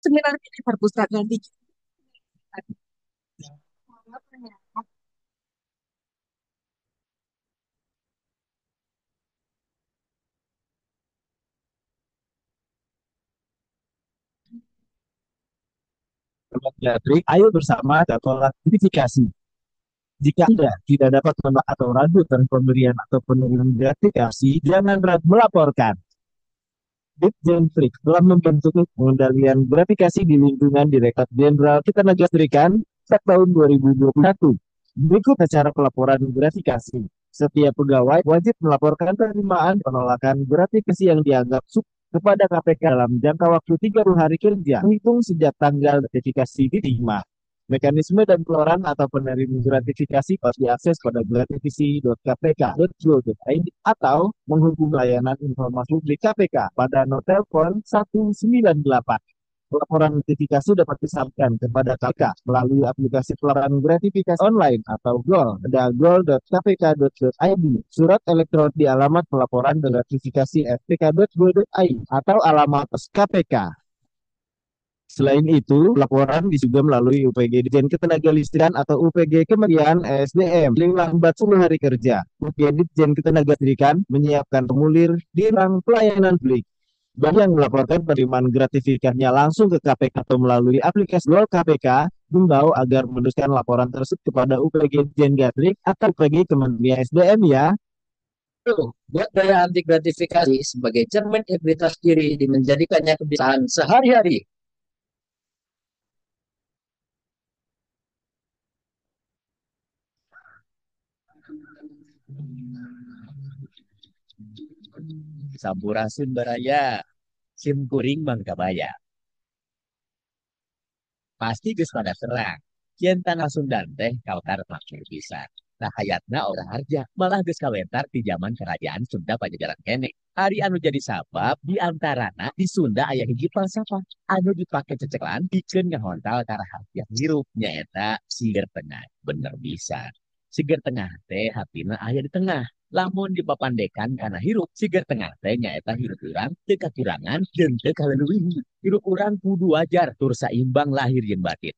seminar ini perpustakaan digital. Sobat Jatrik, ayo bersama jadwal gratifikasi. Jika Anda tidak dapat menolak atau ragu tentang pemberian atau penerimaan gratifikasi, jangan ragu melaporkan. Ditjen Trik telah membentuk pengendalian gratifikasi di lingkungan Direktorat Jenderal Ketenagakerjaan sejak tahun 2021. Berikut cara pelaporan gratifikasi. Setiap pegawai wajib melaporkan penerimaan penolakan gratifikasi yang dianggap kepada KPK dalam jangka waktu 30 hari kerja, menghitung sejak tanggal gratifikasi diterima. Mekanisme dan pengeluaran atau penerimaan gratifikasi harus diakses pada gratifikasi.kpk.go.id atau menghubungi layanan informasi publik KPK pada nomor telepon 198. Laporan notifikasi dapat disampaikan kepada KPK melalui aplikasi pelaporan gratifikasi online atau GOL pada gol.kpk.go.id, surat elektronik di alamat pelaporan gratifikasi fpk.go.id atau alamat KPK. Selain itu, laporan juga melalui UPG Ditjen Ketenagalistrikan atau UPG Kementerian ESDM. Link lambat 10 hari kerja. UPG Ditjen Ketenagalistrikan menyiapkan formulir di ruang pelayanan publik. Bagi yang melaporkan penerimaan gratifikasinya langsung ke KPK atau melalui aplikasi Gol KPK, himbau agar meneruskan laporan tersebut kepada UPG Ditjen Gatrik atau UPG Kementerian SDM ya. Tuh, buat gaya anti gratifikasi sebagai cermin integritas diri di menjadikannya kebiasaan sehari-hari. Sampurasun baraya, sim kuring bangka baya. Pasti geus pada serang. Kian tanah Sundan teh kautar makmur pisan. Nah hayatna orang harja, malah geus kawentar di zaman kerajaan Sunda Pajajaran kene. Ari anu jadi sabab di antarana di Sunda aya hiji falsafah anu dipake cecekelan pikeun ngahontal ka rahasia hirup nyaeta Siger Tengah. Bener bisa. Siger Tengah teh hatina aya di tengah. Lamun dipapandekan karena hirup Siger Tengah teh nyaeta hirup urang teu kakurangan jeung teu kaleuwih. Hirup urang kudu wajar tur saimbang lahir jeung batin.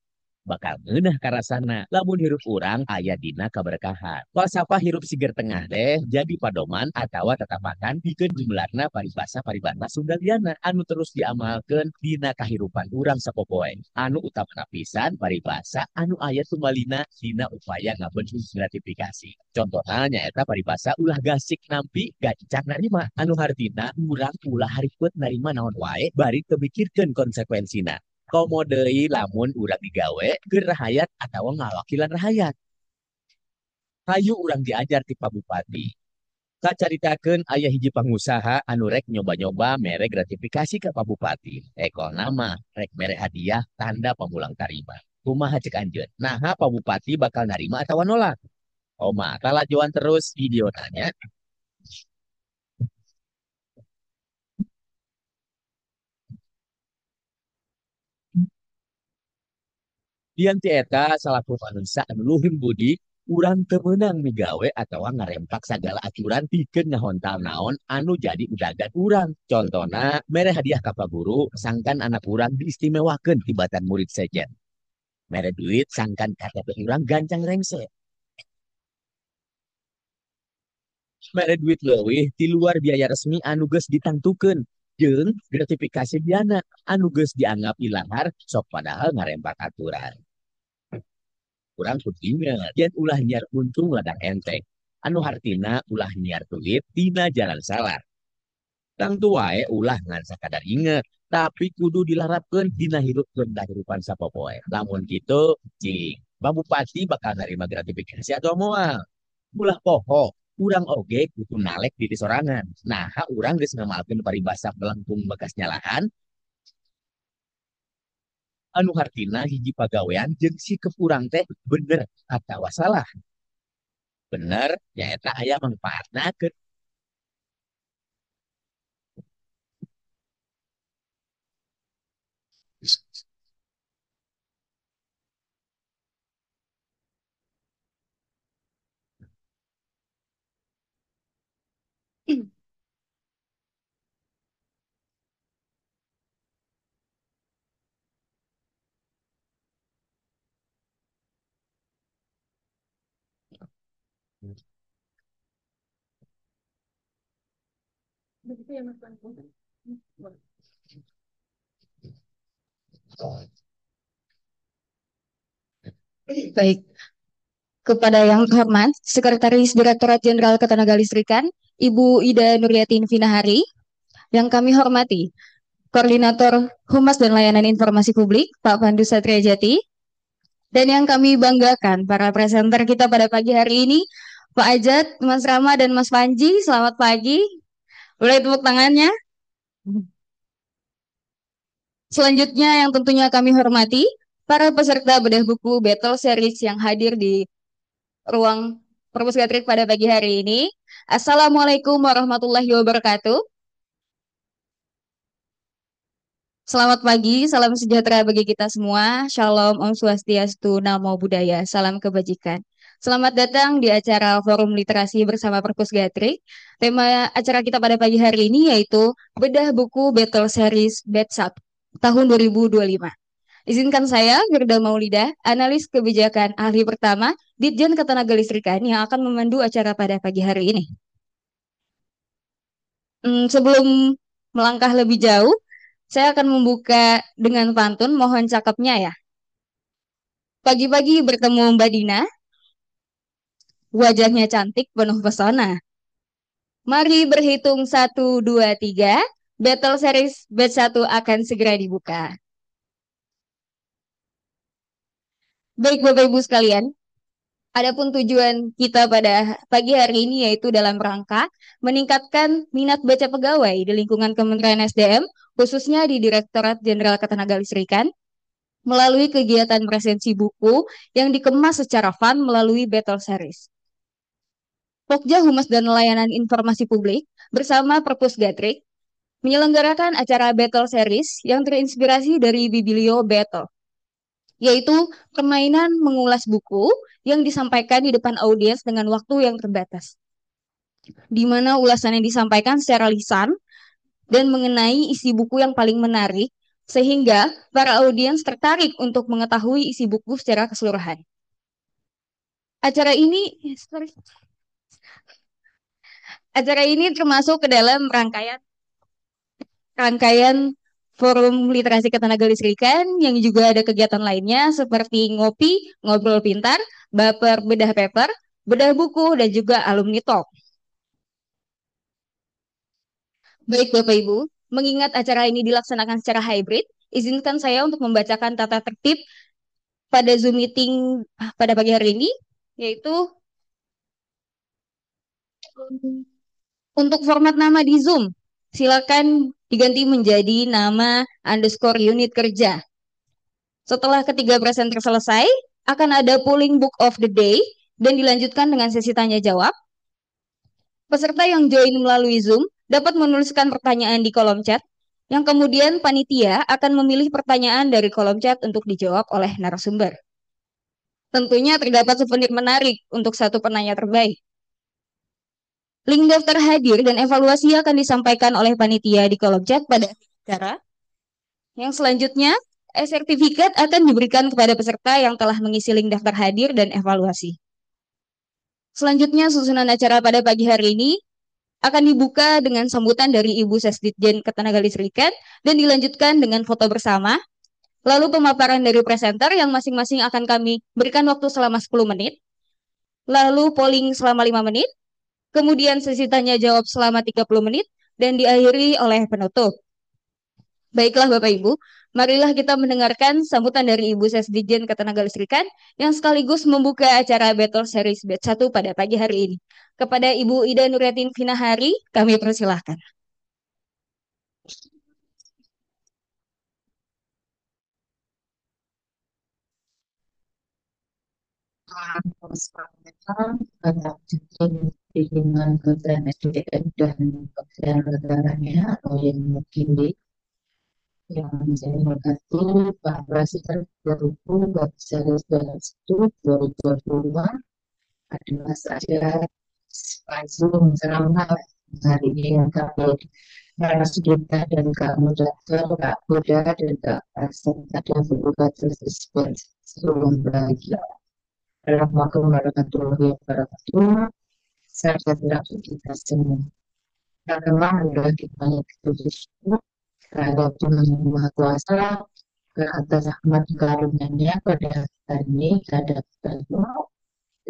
Bakal ngeunah karasana lamun hirup urang aya dina kaberkahan. Falsafah hirup Siger Tengah teh jadi padoman atawa tetapakan pikeun jumlahna paribasa-paribasa Sundaliana anu terus diamalkeun dina kahirupan urang sapopoe. Anu utama pisan paribasa anu aya tumbalina dina upaya ngabeun gratifikasi. Contohnya nyaeta paribasa ulah gasik nampi gancang narima anu hartina urang ulah haripet narima naon wae bari kemikirkeun konsekuensina. Komo deui lamun urang digawe keur rahayat atawa ngawakilan rahayat. Hayu urang diajar ti Pak Bupati. Kacaritakeun aya hiji pangusaha anu rek nyoba-nyoba mere gratifikasi ke Pak Bupati. Eko nama rek mere hadiah tanda pamulang tarima. Kumaha cek anjeun? Naha Pak Bupati bakal narima atawa nolak? Oma, kalajuan terus video nanya. Dian tieta salaku manusia anu luhur budi urang temenang migawe atau ngarempak segala aturan pikeun ngahontal naon anu jadi udagan urang. Contohna mere hadiah ka guru sangkan anak urang diistimewakeun tibatan murid sejen. Mere duit sangkan KTP urang gancang rengse. Mere duit leuwih di luar biaya resmi anu geus ditangtukeun. Jeung gratifikasi biana anu geus dianggap ilahar sok padahal ngarempak aturan. Kurang kudu inget, yen ulah nyiar untung ladang enteng. Anu hartina ulah nyiar duit tina jalan salah. Tang tuae ulah ngan sakadar inget, tapi kudu dilarapkeun dina hirup rendah hirupan sapopoe. Lamun kitu, cing, Bang Bupati bakal nerima gratifikasi atau moal. Ulah poho, urang oge kudu nalek diri sorangan. Nah, urang geus ngamalkeun paribasa melengkung bekas nyalahan, anu hartina hiji pagawean jeung si kepurang teh bener atawa salah. Bener, nyaeta aya manfaatna ke Baik, kepada yang terhormat, Sekretaris Direktorat Jenderal Ketenagalistrikan, Ibu Ida Nuryatin Vinahari, yang kami hormati, Koordinator Humas dan Layanan Informasi Publik, Pak Pandu Satria Jati, dan yang kami banggakan, para presenter kita pada pagi hari ini, Pak Ajat, Mas Rama, dan Mas Panji, selamat pagi. Boleh tepuk tangannya. Selanjutnya yang tentunya kami hormati, para peserta bedah buku Battle Series yang hadir di ruang Perpus Gatrik pada pagi hari ini. Assalamualaikum warahmatullahi wabarakatuh. Selamat pagi, salam sejahtera bagi kita semua. Shalom, Om Swastiastu, Namo Buddhaya, salam kebajikan. Selamat datang di acara Forum Literasi bersama Perpus Gatrik. Tema acara kita pada pagi hari ini yaitu Bedah Buku Battle Series Batch 1 tahun 2025. Izinkan saya, Firda Maulida, analis kebijakan ahli pertama Ditjen Ketenagalistrikan yang akan memandu acara pada pagi hari ini. Sebelum melangkah lebih jauh, saya akan membuka dengan pantun, mohon cakepnya ya. Pagi-pagi bertemu Mbak Dina, wajahnya cantik penuh pesona. Mari berhitung 1, 2, 3, Battle Series Batch 1 akan segera dibuka. Baik Bapak Ibu sekalian, adapun tujuan kita pada pagi hari ini yaitu dalam rangka meningkatkan minat baca pegawai di lingkungan Kementerian SDM, khususnya di Direktorat Jenderal Ketenagalistrikan, melalui kegiatan presensi buku yang dikemas secara fun melalui Battle Series. Pokja Humas dan Layanan Informasi Publik bersama Perpus Gatrik menyelenggarakan acara Battle Series yang terinspirasi dari Biblio Battle, yaitu permainan mengulas buku yang disampaikan di depan audiens dengan waktu yang terbatas, di mana ulasan yang disampaikan secara lisan dan mengenai isi buku yang paling menarik, sehingga para audiens tertarik untuk mengetahui isi buku secara keseluruhan. Acara ini termasuk ke dalam rangkaian Forum Literasi Ketenagalistrikan yang juga ada kegiatan lainnya seperti ngopi, ngobrol pintar, baper bedah paper, bedah buku, dan juga alumni talk. Baik Bapak Ibu, mengingat acara ini dilaksanakan secara hybrid, izinkan saya untuk membacakan tata tertib pada Zoom meeting pada pagi hari ini, yaitu untuk format nama di Zoom, silakan diganti menjadi nama _unit kerja. Setelah ketiga presenter selesai, akan ada polling book of the day dan dilanjutkan dengan sesi tanya jawab. Peserta yang join melalui Zoom dapat menuliskan pertanyaan di kolom chat, yang kemudian panitia akan memilih pertanyaan dari kolom chat untuk dijawab oleh narasumber. Tentunya terdapat souvenir menarik untuk satu penanya terbaik. Link daftar hadir dan evaluasi akan disampaikan oleh panitia di kolom chat pada acara. Yang selanjutnya, sertifikat akan diberikan kepada peserta yang telah mengisi link daftar hadir dan evaluasi. Selanjutnya, susunan acara pada pagi hari ini akan dibuka dengan sambutan dari Ibu Sesditjen Ketenagalistrikan dan dilanjutkan dengan foto bersama. Lalu pemaparan dari presenter yang masing-masing akan kami berikan waktu selama 10 menit. Lalu polling selama 5 menit. Kemudian sesi tanya jawab selama 30 menit dan diakhiri oleh penutup. Baiklah Bapak Ibu, marilah kita mendengarkan sambutan dari Ibu Sesditjen Ketenagalistrikan yang sekaligus membuka acara Battle Series Batch 1 pada pagi hari ini. Kepada Ibu Ida Nuryatin Vinahari, kami persilahkan. Pada dengan Kementerian SDM dan Kementerian Negaranya atau yang mewakili yang saya hormati Pak Presiden Berupu Bapak 2022 adalah saya Zoom selama hari ini yang kami narasumber dan Kak Moderator, Kak Buddha dan Kak Presiden dan membuka terus seluruh bahagia. Warahmatullahi wabarakatuh. Saya tidak kita semua. Dan memang adalah kita yang bersyukur terhadap Tuhan Yang Maha Kuasa atas rahmat karunia-Nya pada hari ini kita dapat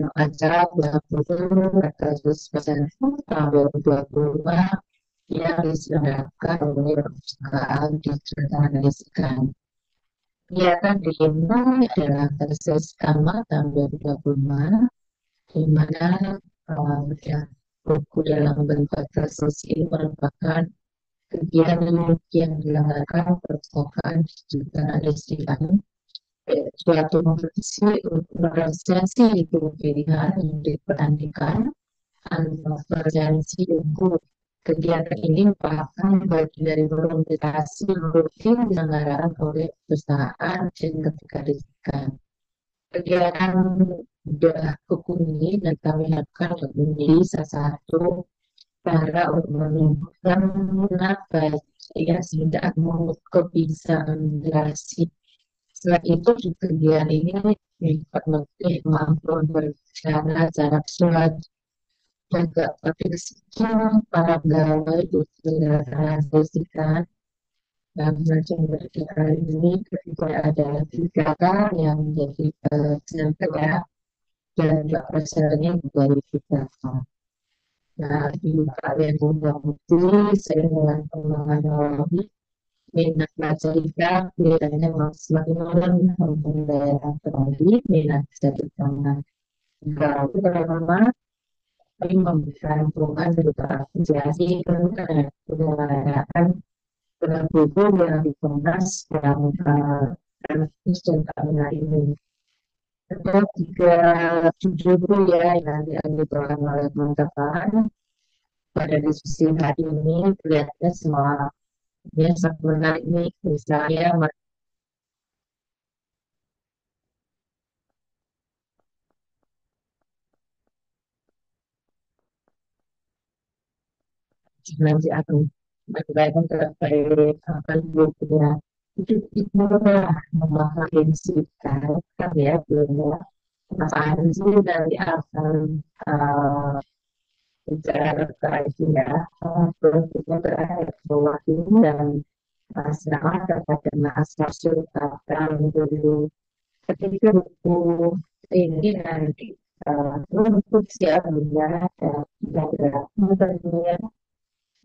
yang acara berlangsung atas pasal tahun 2025 yang diselenggarakan oleh perpustakaan di Kesultanan Lisekan. Kegiatan dimulai adalah versi pertama tahun 2025 di mana buku dalam bentuk versi ini merupakan kegiatan yang dilakukan perpustakaan di Kesultanan Lisekan, suatu kompetisi untuk resensi buku pilihan yang dipertandingkan antara resensi buku. Kegiatan ini merupakan bagian dari implementasi rutin diselenggarakan oleh perusahaan dan ketika disediakan. Kegiatan buku ini dan kami harapkan menjadi salah satu cara untuk menumbuhkan minat yang tidak membuka kebiasaan generasi. Selain itu, kegiatan ini dapat melatih kemampuan berbicara secara surat juga partisipasi para pegawai dilaksanakan dan macam berbicara ini ketika ada tiga yang menjadi center dan juga pesertanya dari kita. Nah, di kalian mudah bukti saya dengan pengembangan lagi minat baca kita kelihatannya semakin malam untuk daerah terlebih minat bisa ditambah. Kalau itu pertama kami memberikan dukungan berupa apresiasi kepada penyelenggaraan buku yang dikemas dalam kampus dan tahunan ini. Ada 370 ya yang nanti akan diberikan oleh teman-teman pada diskusi hari ini. Kelihatannya semua yang sangat menarik ini misalnya nanti akan berkaitan terkait bukunya itu adalah membahas intensitas kan ya belum ya Mas Anji nanti akan bicara terkait ya politiknya terkait mewakili dan masyarakat terkait asal sultan dulu ketika buku ini nanti untuk siapa ya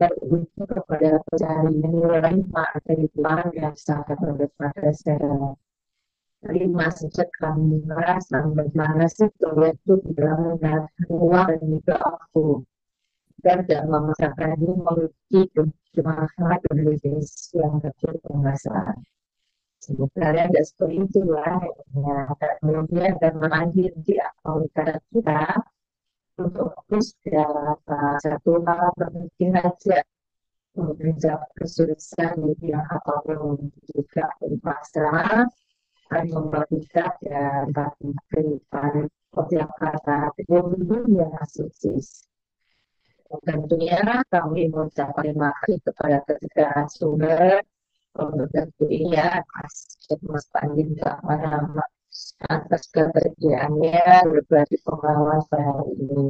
dan berbentuk kepada pencarian nilai kehidupan yang sangat berbeda secara lima sejak kami merasa bagaimana sih proyek itu dalam ruang dan juga waktu dan tidak memaksakan ini memiliki masalah Indonesia yang kecil pengasaran. Sebenarnya ada seperti itu lah, ya, kemudian dan melanjut di akal kita untuk fokus pada satu hal penting aja menjawab kesulitan di bidang apapun juga pasrah akan membagikan dan bagi kehidupan setiap kata itu yang sukses. Tentunya kami mengucapkan terima kasih kepada ketiga sumber untuk ya Mas Panji nama atas kekerjaannya berbagi pengalaman hari ini.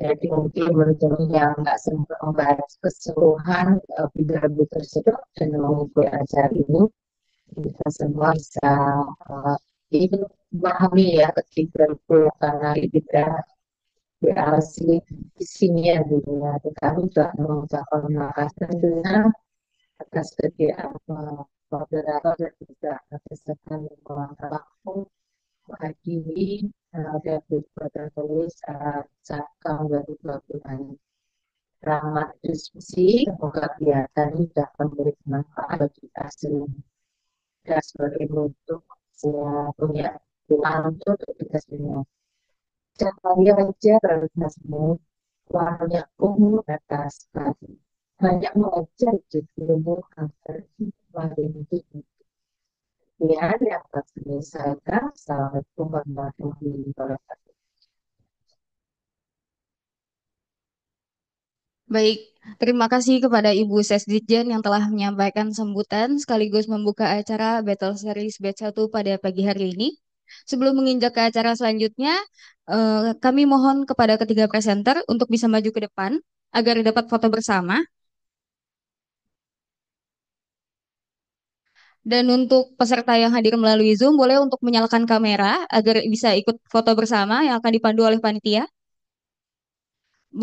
Jadi mungkin menurut yang nggak sempat membahas keseluruhan video tersebut dan mengikuti acara ini, kita semua bisa memahami ya ketika itu karena kita berasli di sini ya gitu ya. Kami juga mengucapkan terima kasih tentunya atas kerjaan moderator dan juga peserta yang waktu menghadiri ada beberapa tulis tahun 2020 ramah diskusi semoga kegiatan ini dapat memberi manfaat bagi kita semua dan sebagai bentuk saya punya doa untuk kita semua jangan aja kalau kita semua banyak umur atas tadi banyak mengajar jadi umur antar itu ya dapat menyelesaikan Assalamualaikum warahmatullahi wabarakatuh. Baik, terima kasih kepada Ibu Sesditjen yang telah menyampaikan sambutan sekaligus membuka acara Battle Series Batch 1 pada pagi hari ini. Sebelum menginjak ke acara selanjutnya, kami mohon kepada ketiga presenter untuk bisa maju ke depan agar dapat foto bersama. Dan untuk peserta yang hadir melalui Zoom, boleh untuk menyalakan kamera agar bisa ikut foto bersama yang akan dipandu oleh panitia.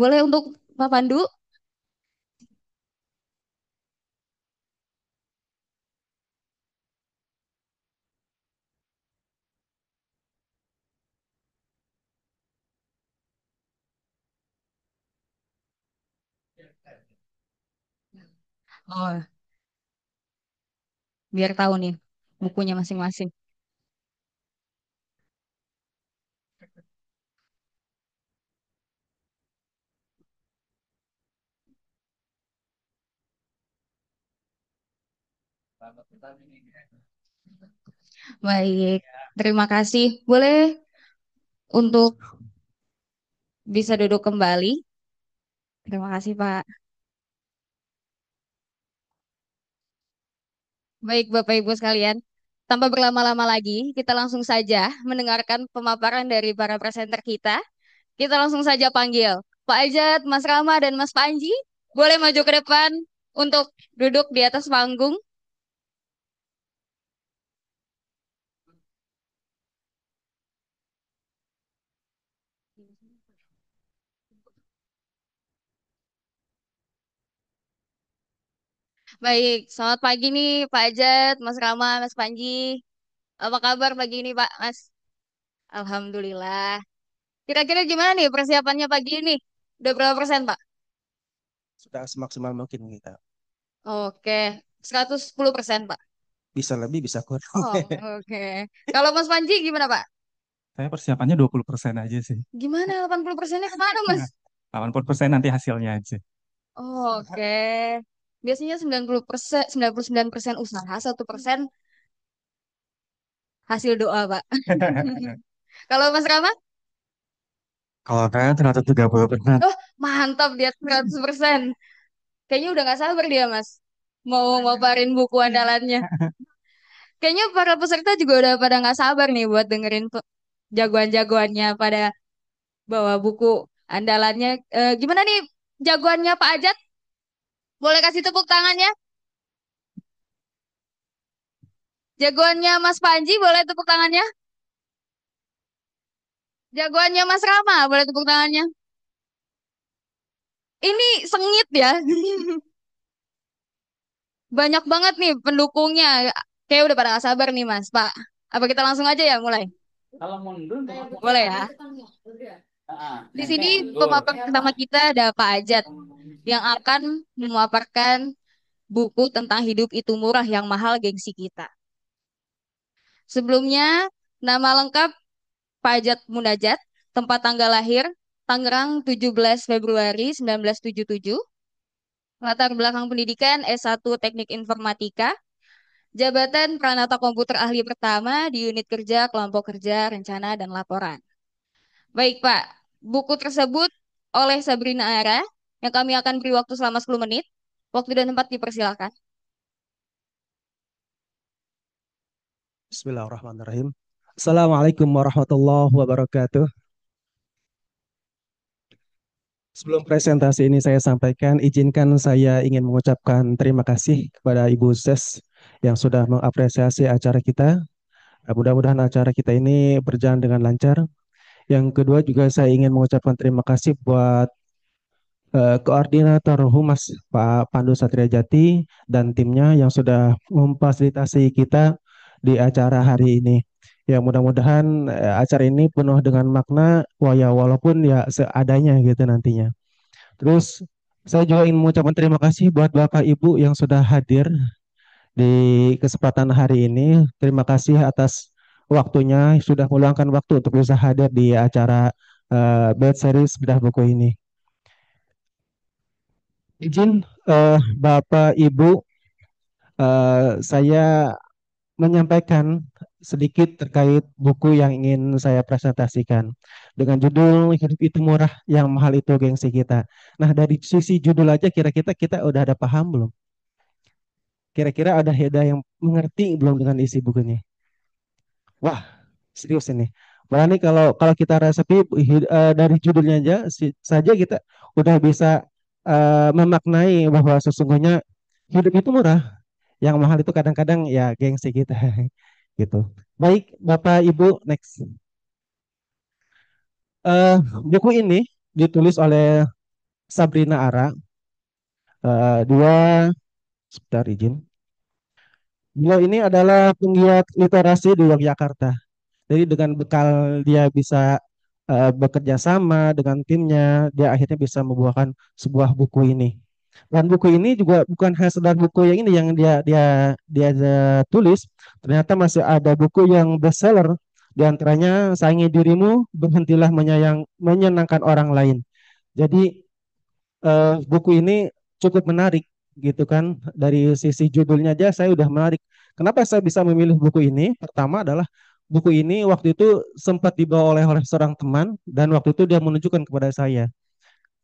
Boleh untuk Pak Pandu. Oh, biar tahu nih bukunya masing-masing. Baik, terima kasih. Boleh untuk bisa duduk kembali. Terima kasih, Pak. Baik, Bapak Ibu sekalian. Tanpa berlama-lama lagi, kita langsung saja mendengarkan pemaparan dari para presenter kita. Kita langsung saja panggil Pak Ajat, Mas Rama, dan Mas Panji. Boleh maju ke depan untuk duduk di atas panggung. Baik, selamat pagi nih Pak Ajat, Mas Rama, Mas Panji. Apa kabar pagi ini Pak, Mas? Alhamdulillah. Kira-kira gimana nih persiapannya pagi ini? Udah berapa persen, Pak? Sudah semaksimal mungkin kita. Oke, 110%, Pak. Bisa lebih, bisa kurang. Oh, oke. Kalau Mas Panji gimana, Pak? Saya persiapannya 20% aja sih. Gimana 80%-nya kemana, Mas? 80% nanti hasilnya aja. Oke. Biasanya 90%, 99% usaha, 1% hasil doa, Pak. Kalau Mas Rama? Kalau saya 130%. Oh, mantap dia 100%. Kayaknya udah nggak sabar dia, Mas. Mau maparin buku andalannya. Kayaknya para peserta juga udah pada nggak sabar nih buat dengerin jagoan-jagoannya pada bawa buku andalannya. Gimana nih jagoannya Pak Ajat? Boleh kasih tepuk tangannya? Jagoannya Mas Panji, boleh tepuk tangannya? Jagoannya Mas Rama, boleh tepuk tangannya? Ini sengit ya. Banyak banget nih pendukungnya. Kayak udah pada nggak sabar nih Mas. Pak, apa kita langsung aja ya mulai? Kalau mundur, Boleh ya. Di sini pemaparan pertama kita ada Pak Ajat yang akan memaparkan buku tentang hidup itu murah yang mahal gengsi kita. Sebelumnya, nama lengkap Pak Ajat Munajat, tempat tanggal lahir Tangerang 17 Februari 1977, latar belakang pendidikan S1 Teknik Informatika, jabatan Pranata Komputer Ahli Pertama di Unit Kerja Kelompok Kerja Rencana dan Laporan. Baik Pak, buku tersebut oleh Sabrina Ara yang kami akan beri waktu selama 10 menit. Waktu dan tempat dipersilakan. Bismillahirrahmanirrahim. Assalamualaikum warahmatullahi wabarakatuh. Sebelum presentasi ini saya sampaikan, izinkan saya ingin mengucapkan terima kasih kepada Ibu Ses yang sudah mengapresiasi acara kita. Mudah-mudahan acara kita ini berjalan dengan lancar. Yang kedua juga saya ingin mengucapkan terima kasih buat Koordinator Humas Pak Pandu Satriajati dan timnya yang sudah memfasilitasi kita di acara hari ini. Ya mudah-mudahan acara ini penuh dengan makna, walaupun ya seadanya gitu nantinya. Terus saya juga ingin mengucapkan terima kasih buat Bapak Ibu yang sudah hadir di kesempatan hari ini. Terima kasih atas waktunya, sudah meluangkan waktu untuk bisa hadir di acara Bed Series Bedah Buku ini. Izin Bapak Ibu, saya menyampaikan sedikit terkait buku yang ingin saya presentasikan dengan judul Hidup Itu Murah, Yang Mahal Itu Gengsi Kita. Nah, dari sisi judul aja kira-kira kita udah ada paham belum? Kira-kira ada yang mengerti belum dengan isi bukunya? Wah, Serius ini. Berani kalau kalau kita resepi dari judulnya aja saja kita udah bisa memaknai bahwa sesungguhnya hidup itu murah. Yang mahal itu kadang-kadang ya gengsi kita gitu. Baik, Bapak Ibu, next. Eh, Buku ini ditulis oleh Sabrina Ara. Dua, sebentar izin. Beliau ini adalah penggiat literasi di Yogyakarta. Jadi dengan bekal dia bisa bekerja sama dengan timnya, dia akhirnya bisa membuahkan sebuah buku ini. Dan buku ini juga bukan hanya sekedar buku yang ini yang dia tulis, ternyata masih ada buku yang bestseller. Di antaranya Sayangi Dirimu, Berhentilah Menyenangkan Orang Lain. Jadi buku ini cukup menarik gitu kan. Dari sisi judulnya aja saya udah menarik. Kenapa saya bisa memilih buku ini? Pertama adalah buku ini waktu itu sempat dibawa oleh seorang teman dan waktu itu dia menunjukkan kepada saya.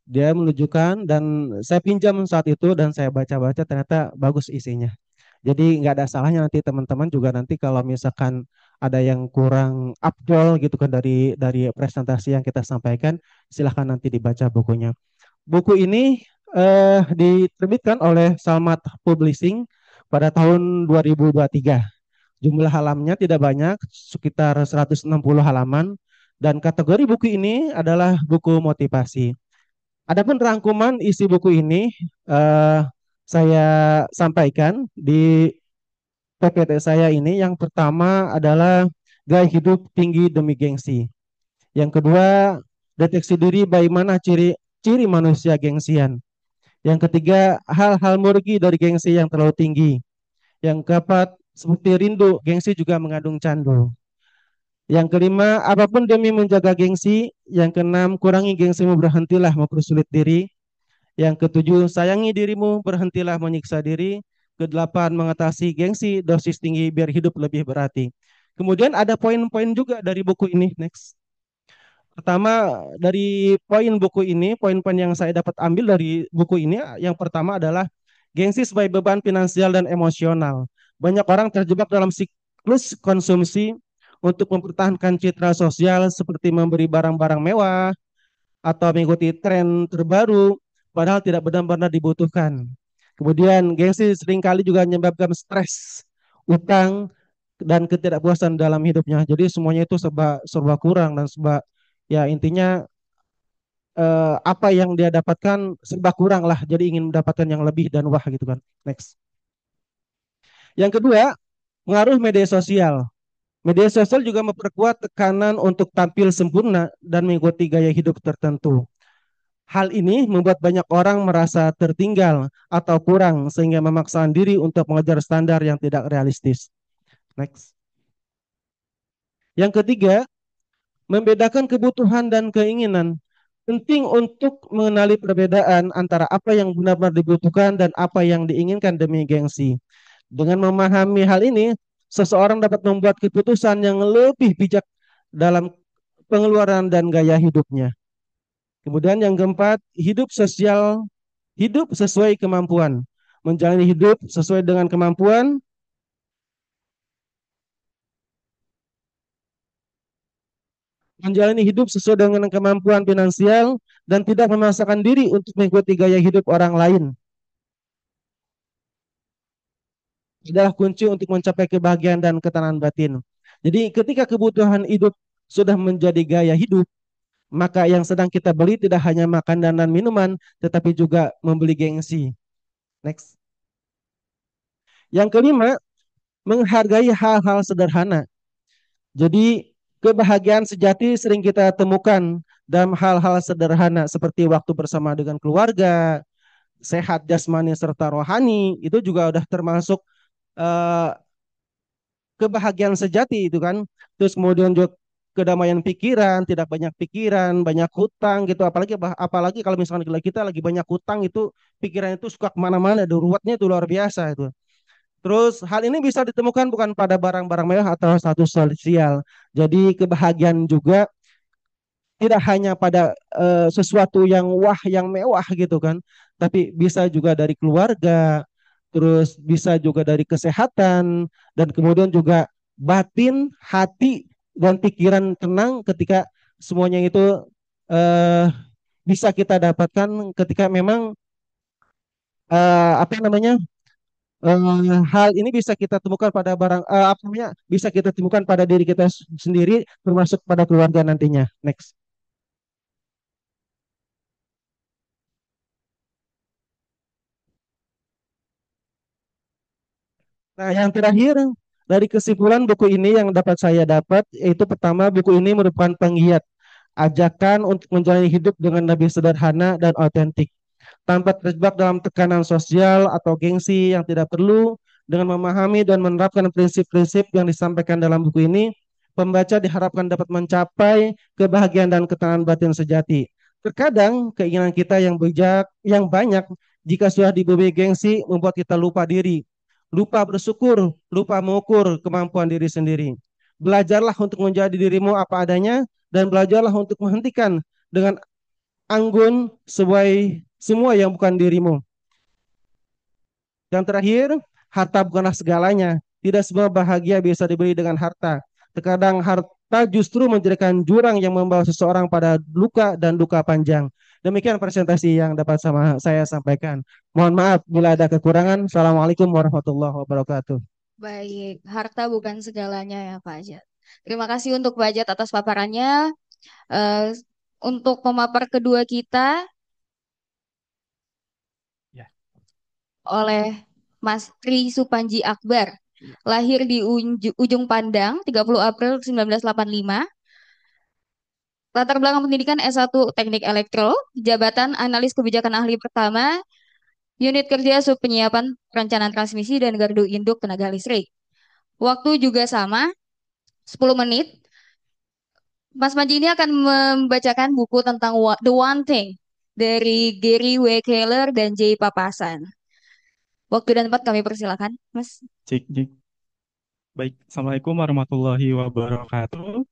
Dia menunjukkan dan saya pinjam saat itu dan saya baca-baca ternyata bagus isinya. Jadi nggak ada salahnya nanti teman-teman juga nanti kalau misalkan ada yang kurang afdol gitu kan dari presentasi yang kita sampaikan, silahkan nanti dibaca bukunya. Buku ini diterbitkan oleh Salmat Publishing pada tahun 2023. Jumlah halamannya tidak banyak, sekitar 160 halaman, dan kategori buku ini adalah buku motivasi. Adapun rangkuman isi buku ini eh, saya sampaikan di PPT saya ini. Yang pertama adalah gaya hidup tinggi demi gengsi. Yang kedua, deteksi diri bagaimana ciri manusia gengsian. Yang ketiga, hal-hal murgi dari gengsi yang terlalu tinggi. Yang keempat, seperti rindu, gengsi juga mengandung candu. Yang kelima, apapun demi menjaga gengsi. Yang keenam, kurangi gengsimu, berhentilah mempersulit diri. Yang ketujuh, sayangi dirimu, berhentilah menyiksa diri. Kedelapan, mengatasi gengsi, dosis tinggi biar hidup lebih berarti. Kemudian ada poin-poin juga dari buku ini. Next. Pertama, dari poin buku ini, poin-poin yang saya dapat ambil dari buku ini, yang pertama adalah gengsi sebagai beban finansial dan emosional. Banyak orang terjebak dalam siklus konsumsi untuk mempertahankan citra sosial seperti memberi barang-barang mewah atau mengikuti tren terbaru, padahal tidak benar-benar dibutuhkan. Kemudian gengsi seringkali juga menyebabkan stres, utang, dan ketidakpuasan dalam hidupnya. Jadi semuanya itu serba serba kurang dan serba ya intinya apa yang dia dapatkan serba kurang lah. Jadi ingin mendapatkan yang lebih dan wah gitu kan. Next. Yang kedua, pengaruh media sosial. Media sosial juga memperkuat tekanan untuk tampil sempurna dan mengikuti gaya hidup tertentu. Hal ini membuat banyak orang merasa tertinggal atau kurang sehingga memaksakan diri untuk mengejar standar yang tidak realistis. Next. Yang ketiga, membedakan kebutuhan dan keinginan. Penting untuk mengenali perbedaan antara apa yang benar-benar dibutuhkan dan apa yang diinginkan demi gengsi. Dengan memahami hal ini, seseorang dapat membuat keputusan yang lebih bijak dalam pengeluaran dan gaya hidupnya. Kemudian yang keempat, hidup sesuai kemampuan. Menjalani hidup sesuai dengan kemampuan, menjalani hidup sesuai dengan kemampuan finansial, dan tidak memaksakan diri untuk mengikuti gaya hidup orang lain. Adalah kunci untuk mencapai kebahagiaan dan ketenangan batin. Jadi ketika kebutuhan hidup sudah menjadi gaya hidup, maka yang sedang kita beli tidak hanya makanan dan minuman, tetapi juga membeli gengsi. Next. Yang kelima, menghargai hal-hal sederhana. Jadi kebahagiaan sejati sering kita temukan dalam hal-hal sederhana seperti waktu bersama dengan keluarga, sehat jasmani serta rohani, itu juga udah termasuk eh, kebahagiaan sejati itu kan. Terus kemudian juga kedamaian pikiran, tidak banyak pikiran, banyak hutang gitu. Apalagi kalau misalkan kita lagi banyak hutang itu pikiran itu suka kemana-mana, ruwetnya itu luar biasa itu. Terus hal ini bisa ditemukan bukan pada barang-barang mewah atau status sosial. Jadi kebahagiaan juga tidak hanya pada sesuatu yang wah, yang mewah gitu kan, tapi bisa juga dari keluarga, terus bisa juga dari kesehatan, dan kemudian juga batin, hati, dan pikiran tenang ketika semuanya itu eh, bisa kita dapatkan ketika memang apa namanya hal ini bisa kita temukan pada barang apa namanya bisa kita temukan pada diri kita sendiri termasuk pada keluarga nantinya. Next. Nah, yang terakhir dari kesimpulan buku ini yang dapat saya dapat yaitu pertama buku ini merupakan penggiat ajakan untuk menjalani hidup dengan lebih sederhana dan otentik tanpa terjebak dalam tekanan sosial atau gengsi yang tidak perlu. Dengan memahami dan menerapkan prinsip-prinsip yang disampaikan dalam buku ini, pembaca diharapkan dapat mencapai kebahagiaan dan ketenangan batin sejati. Terkadang keinginan kita yang bijak, yang banyak, jika sudah diberi gengsi, membuat kita lupa diri, lupa bersyukur, lupa mengukur kemampuan diri sendiri. Belajarlah untuk menjadi dirimu apa adanya, dan belajarlah untuk menghentikan dengan anggun semua yang bukan dirimu. Yang terakhir, harta bukanlah segalanya. Tidak semua bahagia bisa dibeli dengan harta. Terkadang harta justru menjadikan jurang yang membawa seseorang pada luka dan duka panjang. Demikian presentasi yang dapat saya sampaikan. Mohon maaf bila ada kekurangan. Assalamualaikum warahmatullahi wabarakatuh. Baik, harta bukan segalanya ya Pak Ajat. Terima kasih untuk Pak Ajat atas paparannya. Eh, untuk pemapar kedua kita Ya. oleh Mas Tri Supanji Akbar. Lahir di Ujung Pandang 30 April 1985. Latar belakang pendidikan S1 Teknik Elektro, jabatan analis kebijakan ahli pertama, unit kerja sub penyiapan perencanaan transmisi dan gardu induk tenaga listrik. Waktu juga sama, 10 menit. Mas Manji ini akan membacakan buku tentang The One Thing dari Gary W. Keller dan J. Papasan. Waktu dan tempat kami persilakan, Mas. Cik, cik. Baik, Assalamualaikum warahmatullahi wabarakatuh.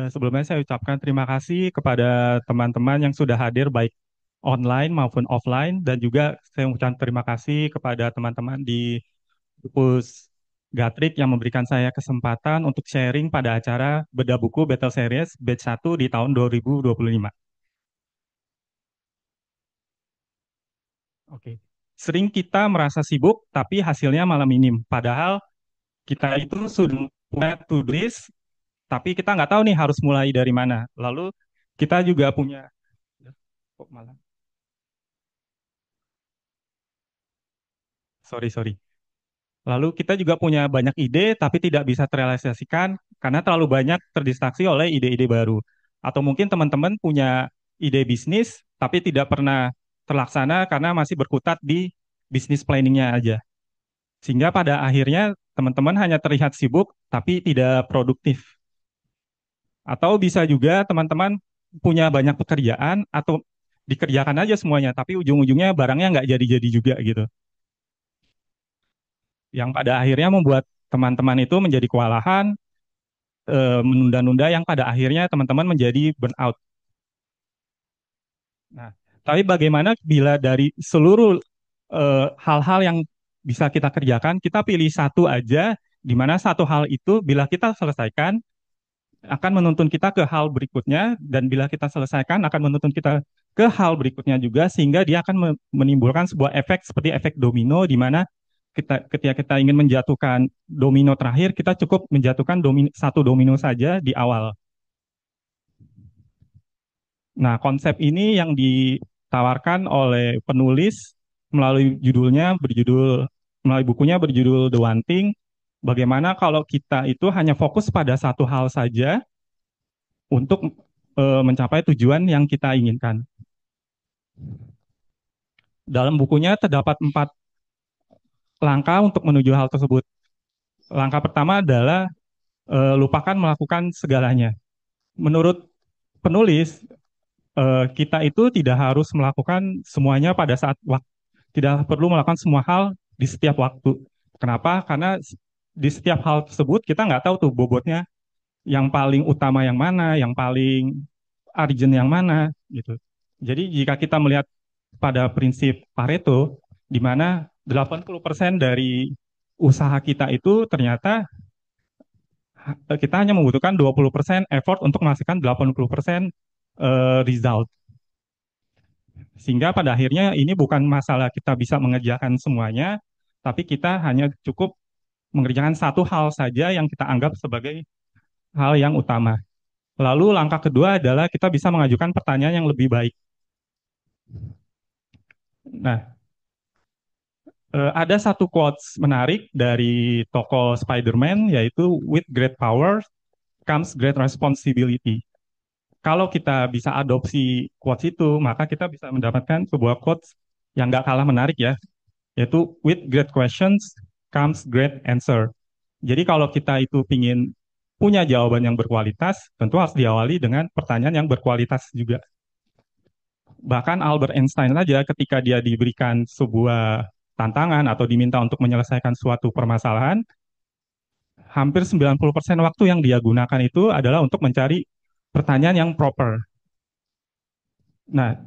Sebelumnya saya ucapkan terima kasih kepada teman-teman yang sudah hadir baik online maupun offline dan juga saya ucapkan terima kasih kepada teman-teman di Pus Gatrik yang memberikan saya kesempatan untuk sharing pada acara Bedah Buku Battle Series Batch 1 di tahun 2025. Oke. Sering kita merasa sibuk tapi hasilnya malah minim. Padahal kita itu sudah punya to-do list tapi kita nggak tahu nih harus mulai dari mana. Lalu kita juga punya, kok malah, sorry. Lalu kita juga punya banyak ide tapi tidak bisa terrealisasikan karena terlalu banyak terdistraksi oleh ide-ide baru. Atau mungkin teman-teman punya ide bisnis tapi tidak pernah terlaksana karena masih berkutat di bisnis planningnya aja. Sehingga pada akhirnya teman-teman hanya terlihat sibuk tapi tidak produktif. Atau bisa juga teman-teman punya banyak pekerjaan atau dikerjakan aja semuanya, tapi ujung-ujungnya barangnya nggak jadi-jadi juga gitu. Yang pada akhirnya membuat teman-teman itu menjadi kewalahan, menunda-nunda yang pada akhirnya teman-teman menjadi burnout. Nah, tapi bagaimana bila dari seluruh hal-hal yang bisa kita kerjakan, kita pilih satu aja, di mana satu hal itu bila kita selesaikan, akan menuntun kita ke hal berikutnya dan bila kita selesaikan akan menuntun kita ke hal berikutnya juga sehingga dia akan menimbulkan sebuah efek seperti efek domino di mana ketika kita ingin menjatuhkan domino terakhir kita cukup menjatuhkan satu domino saja di awal. Nah, konsep ini yang ditawarkan oleh penulis melalui melalui bukunya berjudul The One Thing. Bagaimana kalau kita itu hanya fokus pada satu hal saja untuk mencapai tujuan yang kita inginkan. Dalam bukunya terdapat 4 langkah untuk menuju hal tersebut. Langkah pertama adalah lupakan melakukan segalanya. Menurut penulis, kita itu tidak harus melakukan semuanya pada saat waktu, tidak perlu melakukan semua hal di setiap waktu. Kenapa? Karena di setiap hal tersebut kita nggak tahu tuh bobotnya yang paling utama yang mana, yang paling urgent yang mana, gitu. Jadi jika kita melihat pada prinsip Pareto, di mana 80% dari usaha kita itu ternyata kita hanya membutuhkan 20% effort untuk menghasilkan 80% result. Sehingga pada akhirnya ini bukan masalah kita bisa mengerjakan semuanya, tapi kita hanya cukup mengerjakan satu hal saja yang kita anggap sebagai hal yang utama. Lalu langkah kedua adalah kita bisa mengajukan pertanyaan yang lebih baik. Nah, ada satu quotes menarik dari tokoh Spider-Man, yaitu with great power comes great responsibility. Kalau kita bisa adopsi quotes itu, maka kita bisa mendapatkan sebuah quotes yang nggak kalah menarik ya, yaitu with great questions comes great answer. Jadi kalau kita itu ingin punya jawaban yang berkualitas, tentu harus diawali dengan pertanyaan yang berkualitas juga. Bahkan Albert Einstein saja ketika dia diberikan sebuah tantangan atau diminta untuk menyelesaikan suatu permasalahan, hampir 90% waktu yang dia gunakan itu adalah untuk mencari pertanyaan yang proper. Nah,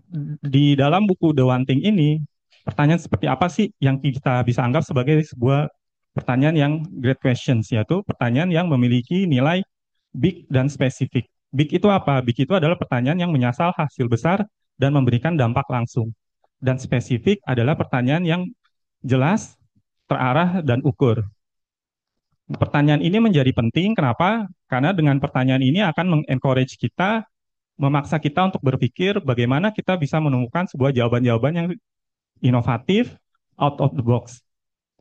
di dalam buku The One Thing ini, pertanyaan seperti apa sih yang kita bisa anggap sebagai sebuah pertanyaan yang great questions, yaitu pertanyaan yang memiliki nilai big dan spesifik. Big itu apa? Big itu adalah pertanyaan yang menyasar hasil besar dan memberikan dampak langsung. Dan spesifik adalah pertanyaan yang jelas, terarah, dan ukur. Pertanyaan ini menjadi penting, kenapa? Karena dengan pertanyaan ini akan mengencourage kita, memaksa kita untuk berpikir bagaimana kita bisa menemukan sebuah jawaban-jawaban yang inovatif, out of the box.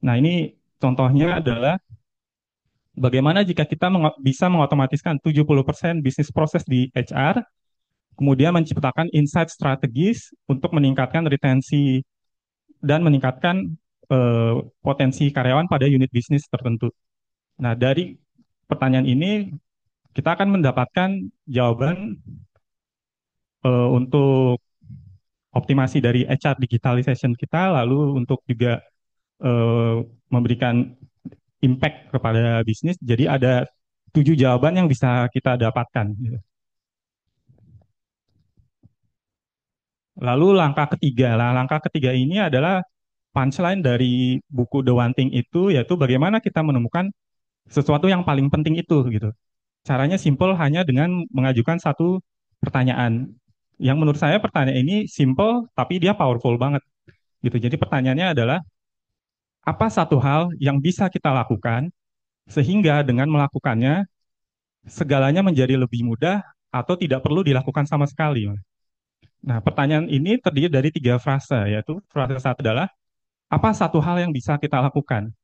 Nah, ini contohnya adalah bagaimana jika kita bisa mengotomatiskan 70% bisnis proses di HR, kemudian menciptakan insight strategis untuk meningkatkan retensi dan meningkatkan potensi karyawan pada unit bisnis tertentu. Nah, dari pertanyaan ini kita akan mendapatkan jawaban untuk optimasi dari HR digitalization kita, lalu untuk juga memberikan impact kepada bisnis. Jadi ada 7 jawaban yang bisa kita dapatkan. Lalu langkah ketiga ini adalah punchline dari buku The One Thing itu, yaitu bagaimana kita menemukan sesuatu yang paling penting itu gitu. Caranya simple, hanya dengan mengajukan satu pertanyaan. Yang menurut saya pertanyaan ini simple tapi dia powerful banget gitu. Jadi pertanyaannya adalah apa satu hal yang bisa kita lakukan sehingga dengan melakukannya segalanya menjadi lebih mudah atau tidak perlu dilakukan sama sekali. Nah, pertanyaan ini terdiri dari 3 frase, yaitu frase satu adalah apa satu hal yang bisa kita lakukan.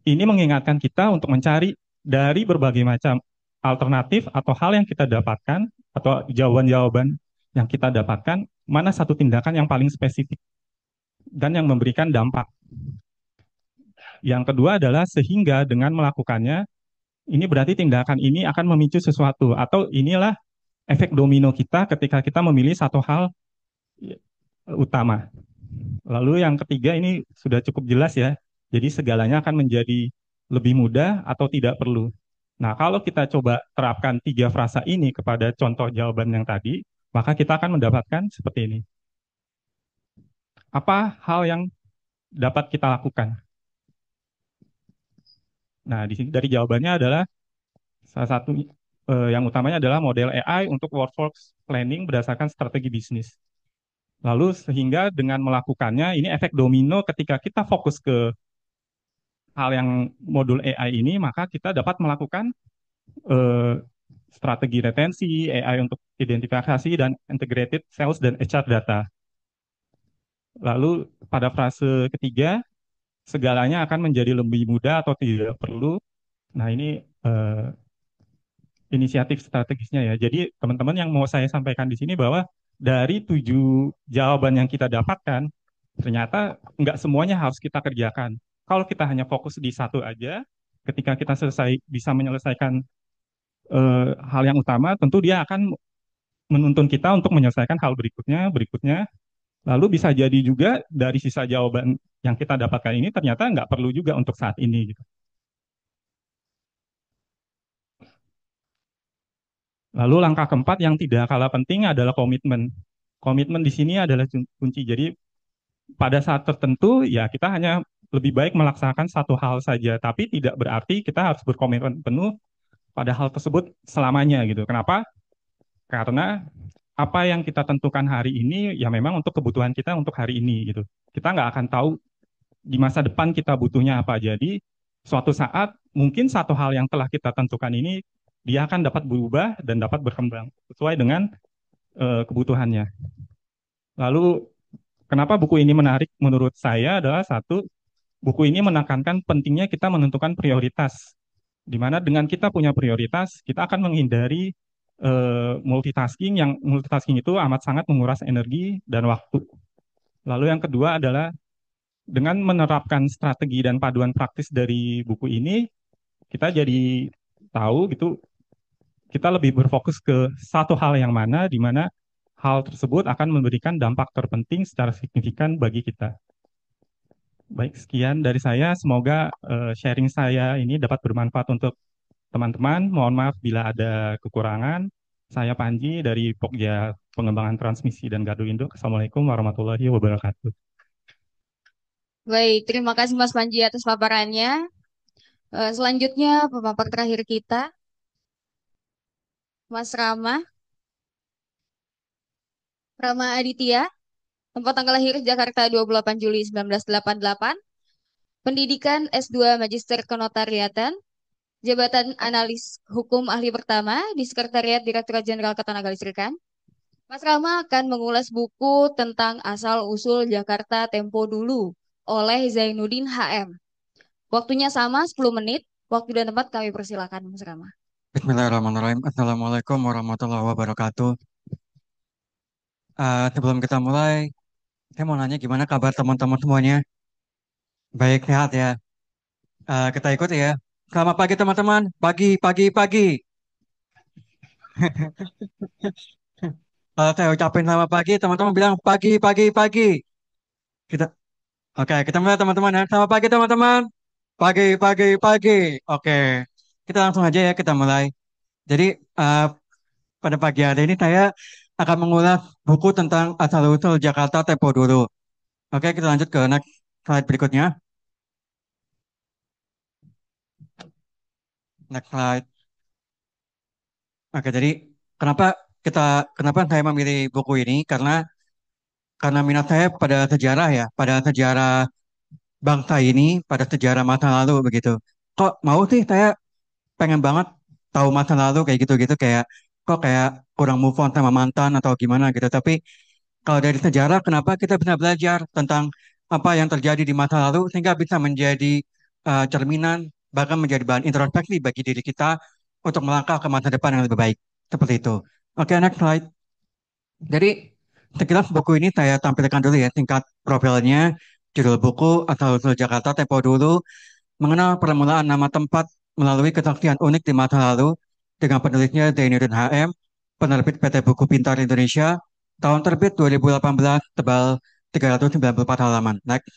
Ini mengingatkan kita untuk mencari dari berbagai macam alternatif atau hal yang kita dapatkan atau jawaban-jawaban yang kita dapatkan, mana satu tindakan yang paling spesifik dan yang memberikan dampak. Yang kedua adalah sehingga dengan melakukannya, ini berarti tindakan ini akan memicu sesuatu atau inilah efek domino kita ketika kita memilih satu hal utama. Lalu yang ketiga ini sudah cukup jelas ya. Jadi segalanya akan menjadi lebih mudah atau tidak perlu. Nah, kalau kita coba terapkan 3 frasa ini kepada contoh jawaban yang tadi, maka kita akan mendapatkan seperti ini. Apa hal yang dapat kita lakukan? Nah, di sini dari jawabannya adalah salah satu yang utamanya adalah model AI untuk workforce planning berdasarkan strategi bisnis. Lalu sehingga dengan melakukannya ini efek domino ketika kita fokus ke hal yang modul AI ini, maka kita dapat melakukan strategi retensi, AI untuk identifikasi dan integrated sales dan HR data. Lalu pada frase ketiga, segalanya akan menjadi lebih mudah atau tidak perlu. Nah, ini inisiatif strategisnya ya. Jadi teman-teman yang mau saya sampaikan di sini bahwa dari 7 jawaban yang kita dapatkan, ternyata nggak semuanya harus kita kerjakan. Kalau kita hanya fokus di satu aja, ketika kita bisa menyelesaikan hal yang utama, tentu dia akan menuntun kita untuk menyelesaikan hal berikutnya. Lalu bisa jadi juga dari sisa jawaban yang kita dapatkan ini ternyata nggak perlu juga untuk saat ini gitu. Lalu langkah keempat yang tidak kalah penting adalah komitmen. Komitmen di sini adalah kunci. Jadi pada saat tertentu ya kita hanya lebih baik melaksanakan satu hal saja, tapi tidak berarti kita harus berkomitmen penuh pada hal tersebut selamanya gitu. Kenapa? Karena apa yang kita tentukan hari ini ya memang untuk kebutuhan kita untuk hari ini gitu. Kita nggak akan tahu di masa depan kita butuhnya apa. Jadi suatu saat mungkin satu hal yang telah kita tentukan ini dia akan dapat berubah dan dapat berkembang sesuai dengan kebutuhannya. Lalu kenapa buku ini menarik menurut saya adalah satu, buku ini menekankan pentingnya kita menentukan prioritas. Di mana dengan kita punya prioritas, kita akan menghindari multitasking yang multitasking itu amat sangat menguras energi dan waktu. Lalu yang kedua adalah dengan menerapkan strategi dan paduan praktis dari buku ini, kita jadi tahu gitu, kita lebih berfokus ke satu hal yang mana, di mana hal tersebut akan memberikan dampak terpenting secara signifikan bagi kita. Baik, sekian dari saya. Semoga sharing saya ini dapat bermanfaat untuk teman-teman. Mohon maaf bila ada kekurangan. Saya Panji dari Pokja Pengembangan Transmisi dan Gardu Indo. Assalamualaikum warahmatullahi wabarakatuh. Baik, terima kasih Mas Panji atas paparannya. Selanjutnya pemapar terakhir kita, Mas Rama Aditya, tempat tanggal lahir Jakarta 28 Juli 1988, pendidikan S2 Magister Kenotariatan, jabatan analis hukum ahli pertama di Sekretariat Direktorat Jenderal Ketenagalistrikan. Mas Rama akan mengulas buku tentang asal-usul Jakarta Tempo Dulu oleh Zainuddin HM. Waktunya sama 10 menit. Waktu dan tempat kami persilakan, Mas Rama. Bismillahirrahmanirrahim. Assalamualaikum warahmatullahi wabarakatuh. Sebelum kita mulai, saya mau nanya gimana kabar teman-teman semuanya? Baik, sehat ya. Kita ikut ya. Selamat pagi teman-teman. Pagi, pagi, pagi. Saya ucapin selamat pagi, teman-teman bilang pagi, pagi, pagi. Kita, oke, kita mulai teman-teman ya. Selamat pagi teman-teman. Pagi, pagi, pagi. Oke, kita langsung aja ya kita mulai. Jadi pada pagi hari ini saya akan mengulas buku tentang asal-usul Jakarta Tempo Dulu. Oke, kita lanjut ke next slide berikutnya. Next slide. Oke, jadi kenapa kenapa saya memilih buku ini? Karena minat saya pada sejarah ya, pada sejarah bangsa ini, pada sejarah masa lalu begitu. Kok mau sih saya pengen banget tahu masa lalu kayak gitu-gitu kayak kok kayak kurang move on sama mantan atau gimana gitu. Tapi kalau dari sejarah, kenapa kita bisa belajar tentang apa yang terjadi di masa lalu sehingga bisa menjadi cerminan, bahkan menjadi bahan introspeksi bagi diri kita untuk melangkah ke masa depan yang lebih baik. Seperti itu. Oke, next slide. Jadi, sekilas buku ini saya tampilkan dulu ya, tingkat profilnya, judul buku, Asal-usul Jakarta Tempo Dulu, mengenal permulaan nama tempat melalui kesaksian unik di masa lalu, dengan penulisnya Zainuddin HM, penerbit PT Buku Pintar Indonesia, tahun terbit 2018, tebal 394 halaman. Next.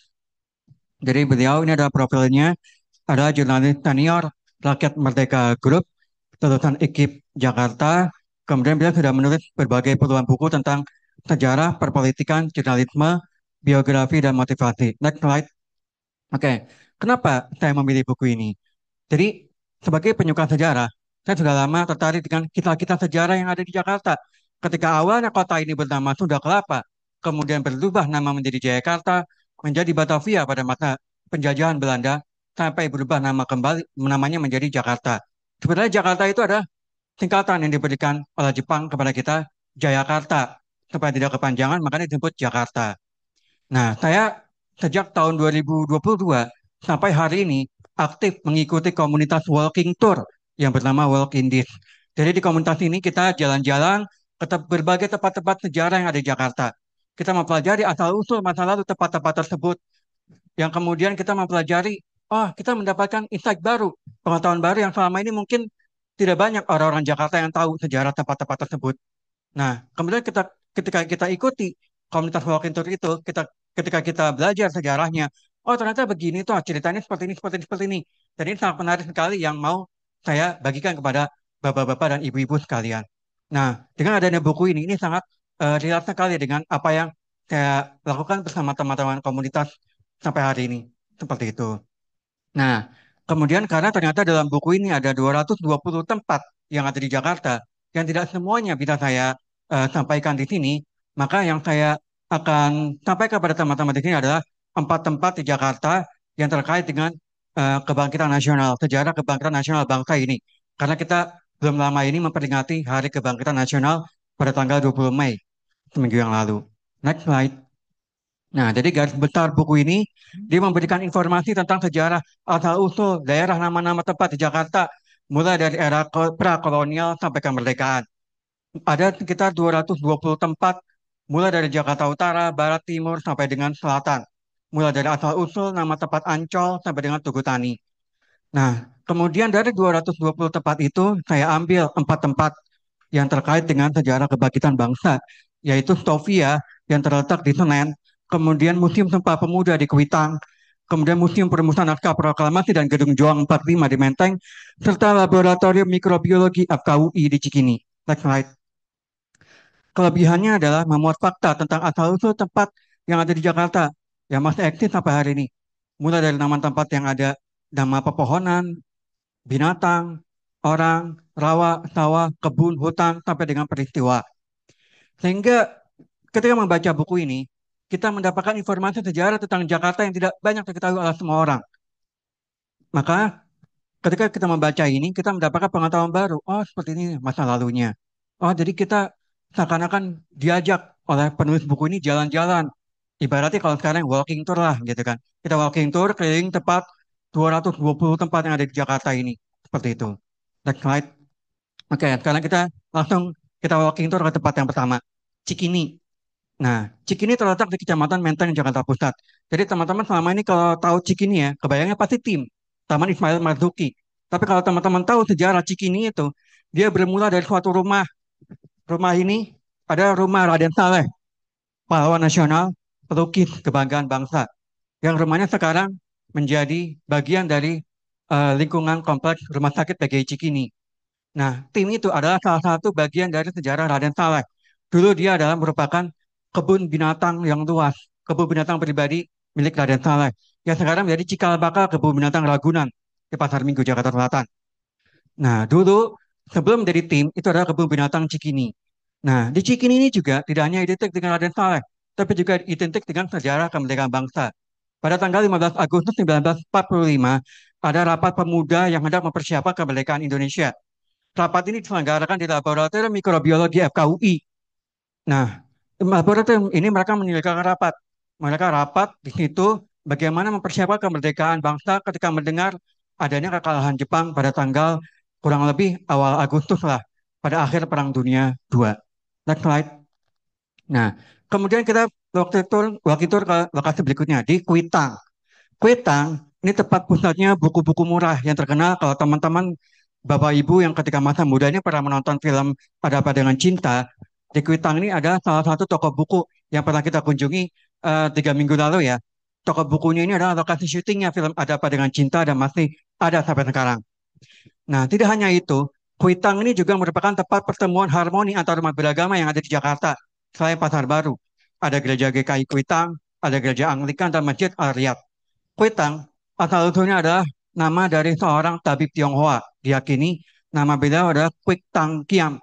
Jadi beliau ini adalah profilnya, adalah jurnalis senior Rakyat Merdeka Group, lulusan IKIP Jakarta. Kemudian beliau sudah menulis berbagai puluhan buku tentang sejarah, perpolitikan, jurnalisme, biografi, dan motivasi. Next slide. Oke, kenapa saya memilih buku ini? Jadi, sebagai penyuka sejarah, saya sudah lama tertarik dengan kisah-kisah sejarah yang ada di Jakarta. Ketika awalnya kota ini bernama Sunda Kelapa, kemudian berubah nama menjadi Jayakarta, menjadi Batavia pada masa penjajahan Belanda, sampai berubah nama kembali, namanya menjadi Jakarta. Sebenarnya Jakarta itu adalah singkatan yang diberikan oleh Jepang kepada kita, Jayakarta. Supaya tidak kepanjangan, makanya disebut Jakarta. Nah, saya sejak tahun 2022 sampai hari ini aktif mengikuti komunitas walking tour yang bernama Walk in This. Jadi di komunitas ini kita jalan-jalan ke berbagai tempat-tempat sejarah yang ada di Jakarta. Kita mempelajari asal-usul masa lalu tempat-tempat tersebut. Yang kemudian kita mempelajari, kita mendapatkan insight baru, pengetahuan baru yang selama ini mungkin tidak banyak orang-orang Jakarta yang tahu sejarah tempat-tempat tersebut. Nah, kemudian ketika kita ikuti komunitas walking tour itu, ketika kita belajar sejarahnya, ternyata begini tuh ceritanya seperti ini, seperti ini, seperti ini. Dan ini sangat menarik sekali yang mau saya bagikan kepada bapak-bapak dan ibu-ibu sekalian. Nah, dengan adanya buku ini sangat relate sekali dengan apa yang saya lakukan bersama teman-teman komunitas sampai hari ini. Seperti itu. Nah, Kemudian karena ternyata dalam buku ini ada 220 tempat yang ada di Jakarta, yang tidak semuanya bisa saya sampaikan di sini, maka yang saya akan sampaikan pada teman-teman di sini adalah 4 tempat di Jakarta yang terkait dengan kebangkitan nasional, sejarah kebangkitan nasional bangsa ini. Karena kita belum lama ini memperingati Hari Kebangkitan Nasional pada tanggal 20 Mei, seminggu yang lalu. Next slide. Nah, jadi garis besar buku ini dia memberikan informasi tentang sejarah asal-usul daerah nama-nama tempat di Jakarta mulai dari era prakolonial sampai kemerdekaan. Ada sekitar 220 tempat mulai dari Jakarta Utara, Barat, Timur sampai dengan Selatan. Mulai dari asal-usul nama tempat Ancol sampai dengan Tugu Tani. Nah, kemudian dari 220 tempat itu saya ambil 4 tempat yang terkait dengan sejarah kebangkitan bangsa, yaitu Stovia yang terletak di Senen, kemudian Museum Sumpah Pemuda di Kuitang, kemudian Museum Perumusan Naskah Proklamasi dan Gedung Juang 45 di Menteng, serta Laboratorium Mikrobiologi FKUI di Cikini. Next slide. Kelebihannya adalah memuat fakta tentang asal-usul tempat yang ada di Jakarta yang masih eksis sampai hari ini. Mulai dari nama tempat yang ada nama pepohonan, binatang, orang, rawa, sawah, kebun, hutan, sampai dengan peristiwa. Sehingga ketika membaca buku ini, kita mendapatkan informasi sejarah tentang Jakarta yang tidak banyak diketahui oleh semua orang. Maka ketika kita membaca ini, kita mendapatkan pengetahuan baru. Oh, seperti ini masa lalunya. Oh, jadi kita seakan-akan diajak oleh penulis buku ini jalan-jalan. Ibaratnya kalau sekarang walking tour lah gitu kan. Kita walking tour keliling tempat 220 tempat yang ada di Jakarta ini. Seperti itu. Next slide. Oke, sekarang kita walking tour ke tempat yang pertama. Cikini. Nah, Cikini terletak di Kecamatan Menteng, Jakarta Pusat. Jadi teman-teman selama ini kalau tahu Cikini ya, kebayangnya pasti tim. Taman Ismail Marzuki. Tapi kalau teman-teman tahu sejarah Cikini itu, dia bermula dari suatu rumah. Rumah ini ada rumah Raden Saleh, pahlawan nasional, pelukis kebanggaan bangsa. Yang rumahnya sekarang menjadi bagian dari lingkungan kompleks Rumah Sakit PGI Cikini. Nah, tim itu adalah salah satu bagian dari sejarah Raden Saleh. Dulu dia adalah merupakan kebun binatang yang luas, kebun binatang pribadi milik Raden Saleh, yang sekarang menjadi cikal bakal kebun binatang Ragunan di Pasar Minggu, Jakarta Selatan. Nah, dulu sebelum menjadi tim, itu adalah kebun binatang Cikini. Nah, di Cikini ini juga tidak hanya identik dengan Raden Saleh, tapi juga identik dengan sejarah kemerdekaan bangsa. Pada tanggal 15 Agustus 1945, ada rapat pemuda yang hendak mempersiapkan kemerdekaan Indonesia. Rapat ini diselenggarakan di Laboratorium Mikrobiologi FKUI. Nah, laboratorium ini mereka menyelenggarakan rapat. Mereka rapat di situ bagaimana mempersiapkan kemerdekaan bangsa ketika mendengar adanya kekalahan Jepang pada tanggal kurang lebih awal Agustus lah, pada akhir Perang Dunia II. Next slide. Nah, kemudian kita waktu itu ke lokasi berikutnya di Kuitang. Kuitang ini tempat pusatnya buku-buku murah yang terkenal kalau teman-teman Bapak Ibu yang ketika masa mudanya pernah menonton film Ada Apa Dengan Cinta, di Kuitang ini ada salah satu toko buku yang pernah kita kunjungi 3 minggu lalu ya. Toko bukunya ini adalah lokasi syutingnya film Ada Apa Dengan Cinta dan masih ada sampai sekarang. Nah, tidak hanya itu, Kuitang ini juga merupakan tempat pertemuan harmoni antar umat beragama yang ada di Jakarta. Selain Pasar Baru, ada gereja GKI Kuitang, ada gereja Anglikan dan Masjid Al-Riyad. Kuitang asal-usulnya adalah nama dari seorang tabib Tionghoa. Diyakini nama beliau adalah Kwik Tang Kiam.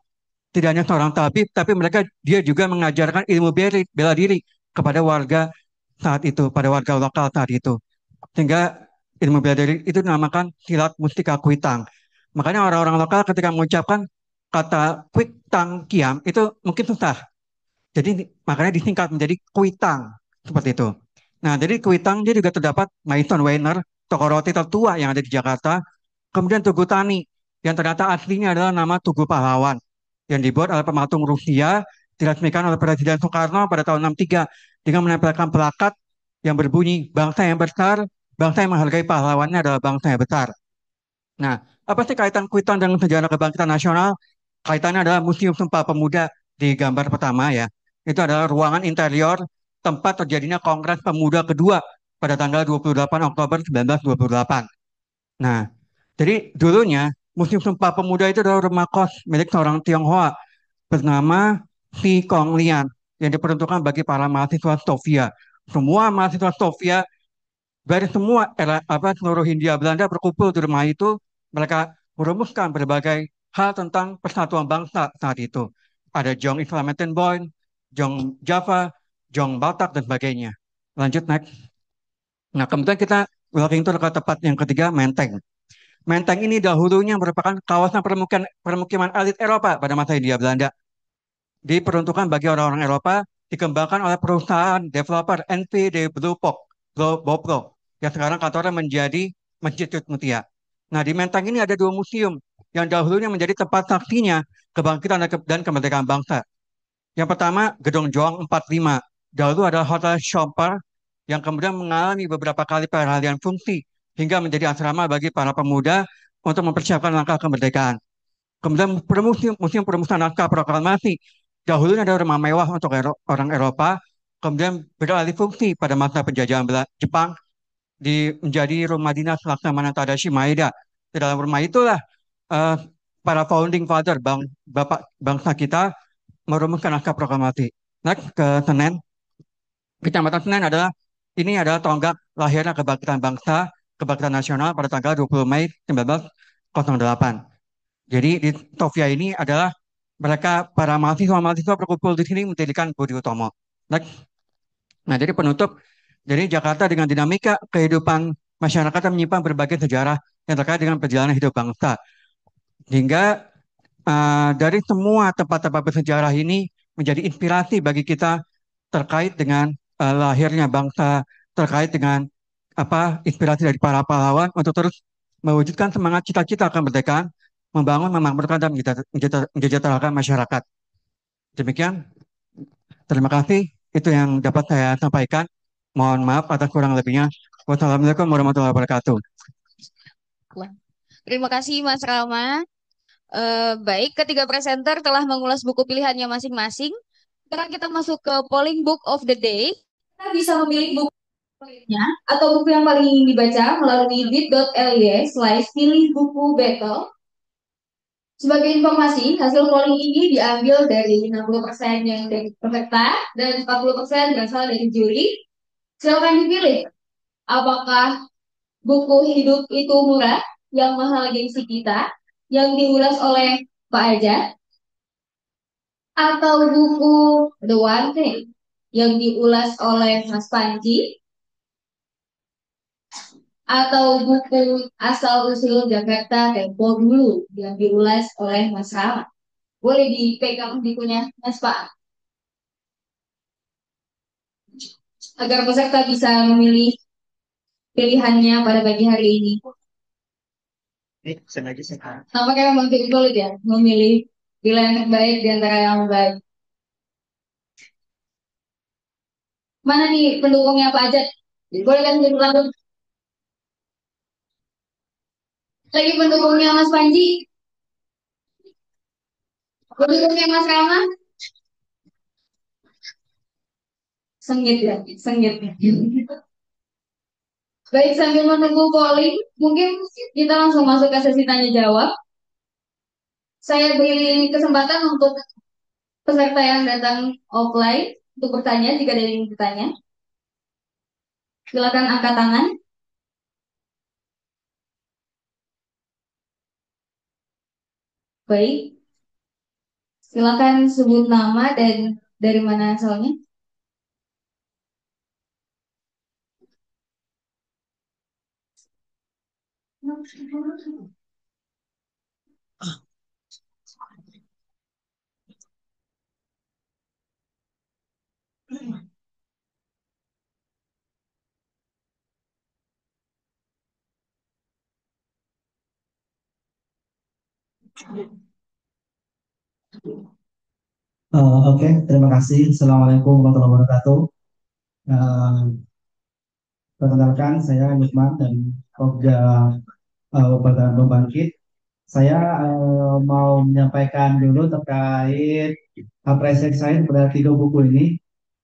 Tidak hanya seorang tabib, tapi dia juga mengajarkan ilmu bela diri kepada warga saat itu, pada warga lokal saat itu. Sehingga ilmu bela diri itu dinamakan silat mustika Kuitang. Makanya orang-orang lokal ketika mengucapkan kata Kwik Tang Kiam itu mungkin susah. Jadi makanya disingkat menjadi Kuitang. Seperti itu. Nah, dari Kuitang dia juga terdapat Maison Weiner, toko roti tertua yang ada di Jakarta. Kemudian Tugu Tani, yang ternyata aslinya adalah nama Tugu Pahlawan, yang dibuat oleh pematung Rusia, diresmikan oleh Presiden Soekarno pada tahun 63 dengan menempelkan plakat yang berbunyi, bangsa yang besar, bangsa yang menghargai pahlawannya adalah bangsa yang besar. Nah, apa sih kaitan Kuitang dengan sejarah kebangkitan nasional? Kaitannya adalah Museum Sumpah Pemuda di gambar pertama ya. Itu adalah ruangan interior tempat terjadinya Kongres Pemuda kedua pada tanggal 28 Oktober 1928. Nah, jadi dulunya Museum Sumpah Pemuda itu adalah rumah kos milik seorang Tionghoa bernama Si Kong Lian yang diperuntukkan bagi para mahasiswa Stovia. Semua mahasiswa Stovia dari semua seluruh Hindia Belanda berkumpul di rumah itu, mereka merumuskan berbagai hal tentang persatuan bangsa saat itu. Ada Jong Boy, Jong Java, Jong Batak dan sebagainya. Lanjut next. Nah, kemudian kita walking tour ke tempat yang ketiga, Menteng. Menteng ini dahulunya merupakan kawasan permukiman elit Eropa pada masa Hindia Belanda. Diperuntukkan bagi orang-orang Eropa, dikembangkan oleh perusahaan developer NPD Boplo, yang sekarang kantornya menjadi Masjid Tut Mutia. Nah, di Menteng ini ada dua museum yang dahulunya menjadi tempat saksinya kebangkitan dan kemerdekaan bangsa. Yang pertama, Gedung Joang 45. Dahulu adalah Hotel Chopper yang kemudian mengalami beberapa kali peralihan fungsi hingga menjadi asrama bagi para pemuda untuk mempersiapkan langkah kemerdekaan. Kemudian museum perumusan naskah proklamasi. Dahulunya ada rumah mewah untuk orang Eropa, kemudian beralih fungsi pada masa penjajahan Jepang menjadi rumah dinas Laksamana Tadashi Maeda. Di dalam rumah itulah eh, para founding father bangsa kita merumuskan naskah proklamasi. Next ke Senen. Kecamatan Senen ini adalah tonggak lahirnya kebangkitan bangsa, kebangkitan nasional pada tanggal 20 Mei 1908. Jadi di Sofia ini adalah mereka para mahasiswa berkumpul di sini mendirikan Budi Utomo. Next. Nah, jadi penutup, jadi Jakarta dengan dinamika kehidupan masyarakat yang menyimpan berbagai sejarah yang terkait dengan perjalanan hidup bangsa. Hingga dari semua tempat-tempat bersejarah ini menjadi inspirasi bagi kita terkait dengan lahirnya bangsa, terkait dengan inspirasi dari para pahlawan untuk terus mewujudkan semangat cita-cita kemerdekaan, membangun, memakmurkan, dan mensejahterakan masyarakat. Demikian, terima kasih. Itu yang dapat saya sampaikan. Mohon maaf atas kurang lebihnya. Wassalamualaikum warahmatullahi wabarakatuh. Terima kasih Mas Rama. Baik, ketiga presenter telah mengulas buku pilihannya masing-masing. Sekarang kita masuk ke polling book of the day. Kita bisa memilih buku favoritnya atau buku yang paling ingin dibaca melalui bit.ly/pilih buku battle. Sebagai informasi, hasil polling ini diambil dari 60% yang dari peserta dan 40% berasal dari juri. Silakan dipilih. Apakah buku Hidup Itu Murah yang mahal gengsi kita yang diulas oleh Pak Aja, atau buku The One Thing yang diulas oleh Mas Panji, atau buku Asal Usul Jakarta Tempo Dulu yang diulas oleh Mas Rama. Boleh dipegang bukunya Mas Pak, agar peserta bisa memilih pilihannya pada pagi hari ini. Sengaja saya. Nampaknya memang cukup sulit ya memilih pilihan terbaik di antara yang baik. Mana nih pendukungnya Pak Ajat? Boleh kan jadi lalu. Lagi pendukungnya Mas Panji? Pendukungnya Mas Rama? Sengit ya, sengit. Baik, sambil menunggu polling, mungkin kita langsung masuk ke sesi tanya jawab. Saya beri kesempatan untuk peserta yang datang offline untuk bertanya jika ada yang ingin bertanya. Silakan angkat tangan. Baik, silakan sebut nama dan dari mana asalnya. Oke, terima kasih. Assalamualaikum warahmatullahi wabarakatuh. Perkenalkan, saya Lukman dan Pokja Bagaimana Pembangkit. Saya mau menyampaikan dulu terkait apresiasi saya pada tiga buku ini.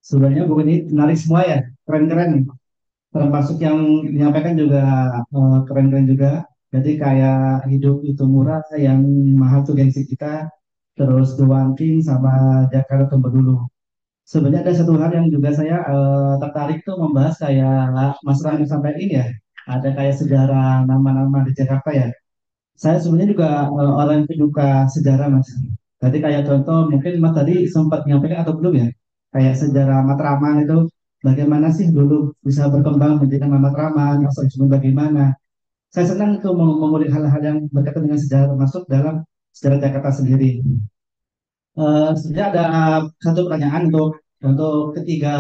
Sebenarnya buku ini menarik semua ya, keren-keren. Termasuk yang menyampaikan juga keren-keren juga. Jadi kayak Hidup Itu Murah yang mahal tuh gengsi kita, terus The One Thing sama Jakarta Tempo Dulu. sebenarnya ada satu hal yang juga saya tertarik tuh membahas kayak Mas Rani sampaikan ya, ada kayak sejarah nama-nama di Jakarta ya. Saya sebenarnya juga orang yang penyuka sejarah Mas. Tadi kayak contoh mungkin Mas tadi sempat menyampaikan atau belum ya, kayak sejarah Matraman itu bagaimana sih dulu bisa berkembang menjadi nama Matraman, asal usulnya bagaimana. Saya senang itu mengulik hal-hal yang berkaitan dengan sejarah termasuk dalam sejarah Jakarta sendiri. Sebenarnya ada satu pertanyaan untuk ketiga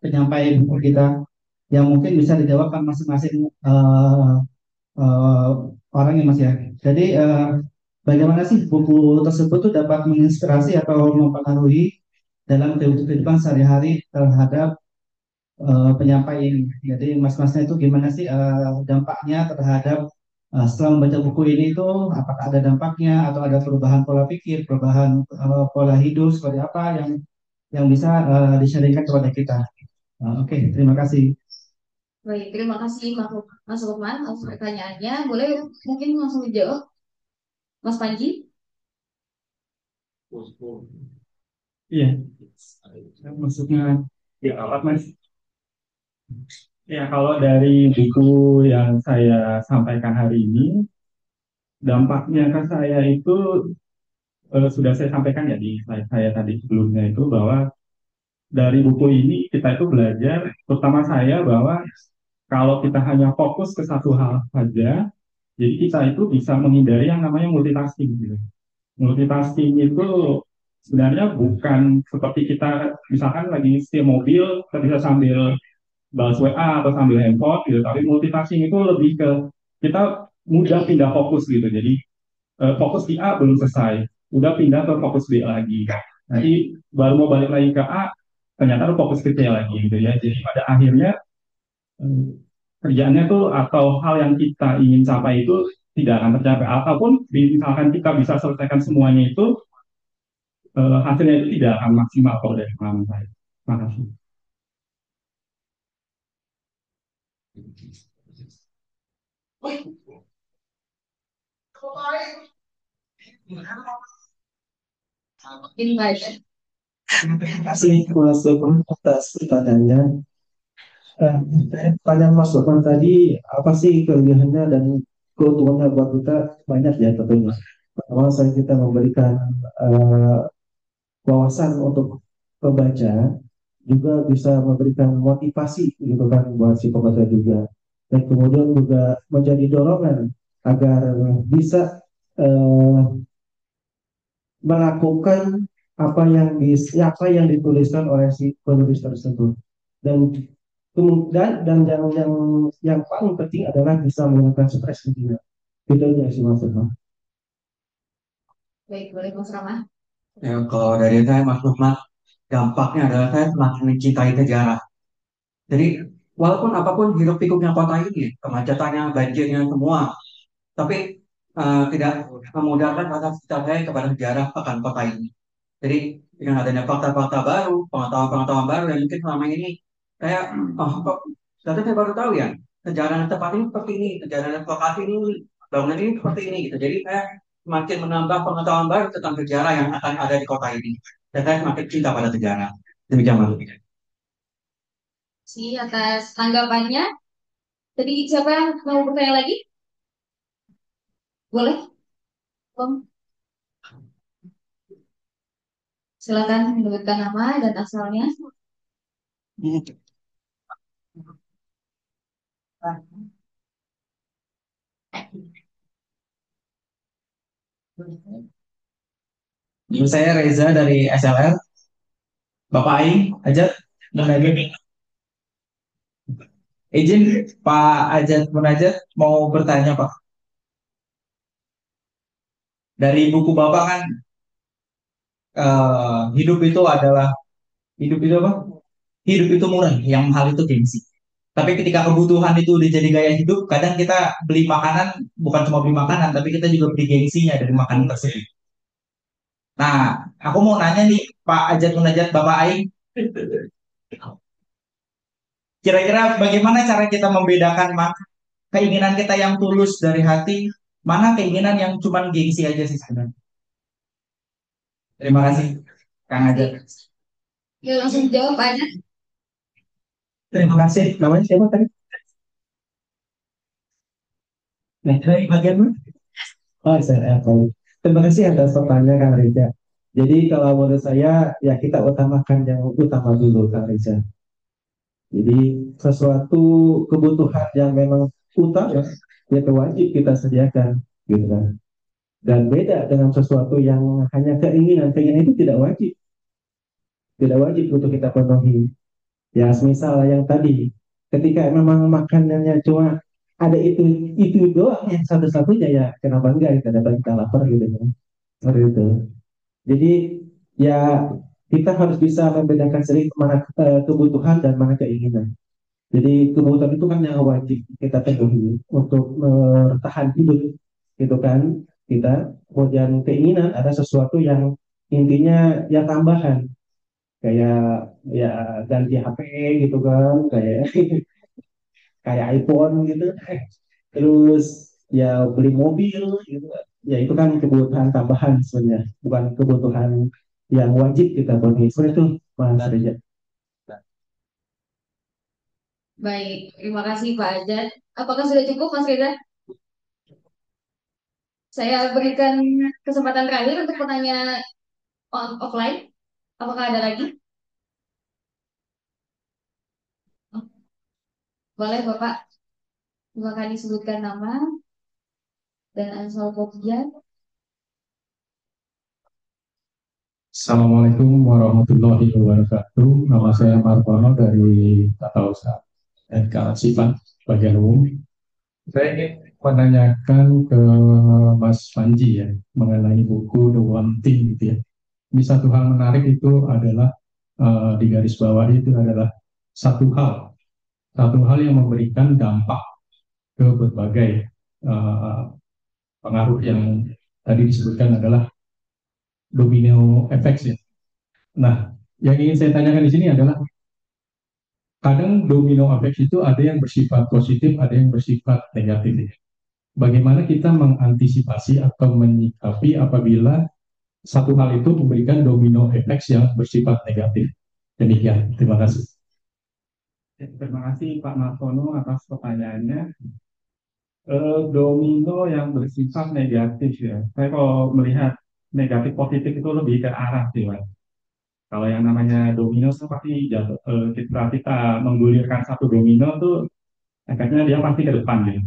penyampai buku kita yang mungkin bisa dijawabkan masing-masing eh, orang yang masih ya. Jadi bagaimana sih buku tersebut tuh dapat menginspirasi atau mempengaruhi dalam kehidupan sehari-hari terhadap penyampai ini. Jadi mas-masnya itu gimana sih dampaknya terhadap setelah membaca buku ini itu apakah ada dampaknya atau ada perubahan pola pikir, perubahan pola hidup seperti apa yang bisa di-sharingkan kepada kita. Oke, terima kasih. Baik, terima kasih Mas Lukman atas pertanyaannya. Boleh mungkin langsung dijawab, Mas Panji? Iya, maksudnya ya apa Mas? Ya kalau dari buku yang saya sampaikan hari ini, dampaknya ke saya itu sudah saya sampaikan ya di slide saya tadi sebelumnya itu bahwa dari buku ini kita itu belajar, terutama saya bahwa kalau kita hanya fokus ke satu hal saja, jadi kita itu bisa menghindari yang namanya multitasking gitu. Multitasking itu sebenarnya bukan seperti kita misalkan lagi setir mobil, kita bisa sambil balas WA atau sambil handphone gitu, tapi multitasking itu lebih ke kita mudah pindah fokus gitu. Jadi fokus di A belum selesai, udah pindah ke fokus B lagi. Nanti baru mau balik lagi ke A, ternyata fokus ke C lagi gitu ya. Jadi pada akhirnya eh, kerjaannya tuh atau hal yang kita ingin capai itu tidak akan tercapai. Ataupun misalkan kita bisa selesaikan semuanya itu, hasilnya itu tidak akan maksimal kalau dari pengalaman saya. Terima kasih. Invite. Terima kasih Mas Lukman atas pertanyaannya. Pertanyaan Mas Lukman tadi, apa sih kelebihannya dan keuntungannya buat kita? Banyak ya tentunya. Pertama, kita memberikan eh, wawasan untuk pembaca, juga bisa memberikan motivasi gitu kan buat si pembaca juga. Dan kemudian juga menjadi dorongan agar bisa eh, melakukan apa yang dituliskan oleh si penulis tersebut. Dan kemudian yang paling penting adalah bisa menghilangkan stres juga. Itu aja sih maksudnya. Baik, boleh Mas Rama. Ya, kalau dari saya Mas Lukman, dampaknya adalah saya semakin mencintai sejarah. Jadi walaupun apapun hiruk pikuknya kota ini, kemacetannya, banjirnya semua, tapi tidak memudahkan rasa cinta saya kepada sejarah akan kota ini. Jadi dengan adanya fakta-fakta baru, pengetahuan-pengetahuan baru yang mungkin selama ini kayak oh kok ternyata saya baru tahu ya sejarah tempat ini seperti ini, sejarah lokasi ini, bangunan ini seperti ini gitu. Jadi saya semakin menambah pengetahuan baru tentang sejarah yang akan ada di kota ini. Dan saya semakin cinta pada sejarah. Demikian Mas. Si atas tanggapannya. Tadi siapa yang mau bertanya lagi? Boleh? Bang? Silakan menyebutkan nama dan asalnya. Nama saya Reza dari SLR. Bapak Aing, Ajat, Munajat. Izin Pak Ajat Munajat mau bertanya Pak. Dari buku Bapak kan hidup itu apa? Hidup itu murah, yang mahal itu gengsi. Tapi ketika kebutuhan itu udah jadi gaya hidup, kadang kita beli makanan bukan cuma beli makanan, tapi kita juga beli gengsinya dari makanan tersebut. Nah, aku mau nanya nih Pak Ajat Munajat Bapak Aing, kira-kira bagaimana cara kita membedakan keinginan kita yang tulus dari hati, mana keinginan yang cuma gengsi aja sih sebenarnya. Terima kasih, Kang Ajat. Ya, langsung jawab aja. Terima kasih. Namanya siapa tadi? Nah, dari bagian mana? Oh, saya tahu. Terima kasih atas pertanyaan Kang Reza. Jadi kalau menurut saya ya kita utamakan yang utama dulu Kang Reza. Jadi sesuatu kebutuhan yang memang utama ya itu wajib kita sediakan gitu kan. Dan beda dengan sesuatu yang hanya keinginan, keinginan itu tidak wajib untuk kita penuhi. Ya, misal yang tadi, ketika memang makanannya cuma ada itu doang yang satu-satunya ya kenapa enggak kita dapat kita lapar gitu ya. Seperti itu. Jadi ya kita harus bisa membedakan sendiri mana kebutuhan dan mana keinginan. Jadi kebutuhan itu kan yang wajib kita penuhi untuk bertahan hidup, gitu kan kita. Kemudian keinginan ada sesuatu yang intinya ya tambahan, kayak ya ganti HP gitu kan, kayak kayak iPhone gitu. Terus ya beli mobil gitu. Ya itu kan kebutuhan tambahan sebenarnya, bukan kebutuhan yang wajib kita penuhi. Seperti itu Mas Reza. Baik, terima kasih Pak Ajat. Apakah sudah cukup Mas Reza? Saya berikan kesempatan terakhir untuk pertanyaan offline. Apakah ada lagi? Boleh Bapak, silakan disebutkan nama dan asal kopian. Assalamualaikum warahmatullahi wabarakatuh. Nama saya Martono dari Tata Usaha dan Kearsipan bagian umum. Saya ingin menanyakan ke Mas Panji ya mengenai buku The One Thing gitu ya. Ini satu hal menarik itu adalah di garis bawah itu adalah satu hal yang memberikan dampak ke berbagai pengaruh yang tadi disebutkan adalah domino effect ya. Nah, yang ingin saya tanyakan di sini adalah kadang domino effect itu ada yang bersifat positif, ada yang bersifat negatif. Bagaimana kita mengantisipasi atau menyikapi apabila satu hal itu memberikan domino effect yang bersifat negatif? Demikian, terima kasih. Terima kasih Pak Martono atas pertanyaannya. Domino yang bersifat negatif ya. Saya kalau melihat negatif positif itu lebih ke arah sih, Pak. Kalau yang namanya domino itu pasti jatuh, ketika kita menggulirkan satu domino tuh efeknya dia pasti ke depan gitu.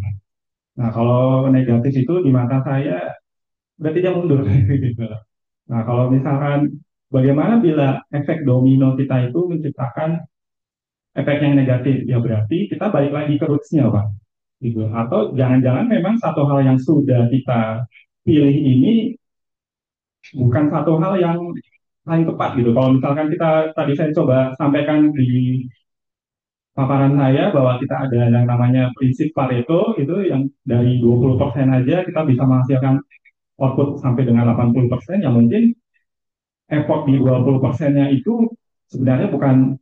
Nah kalau negatif itu di mata saya berarti dia mundur gitu. Nah kalau misalkan bagaimana bila efek domino kita itu menciptakan efek yang negatif, ya berarti kita balik lagi ke rootsnya Pak. Gitu. Atau jangan-jangan memang satu hal yang sudah kita pilih ini bukan satu hal yang paling tepat gitu. Kalau misalkan kita tadi saya coba sampaikan di paparan saya bahwa kita ada yang namanya prinsip Pareto itu yang dari 20% aja kita bisa menghasilkan output sampai dengan 80%, yang mungkin effort di 20%-nya itu sebenarnya bukan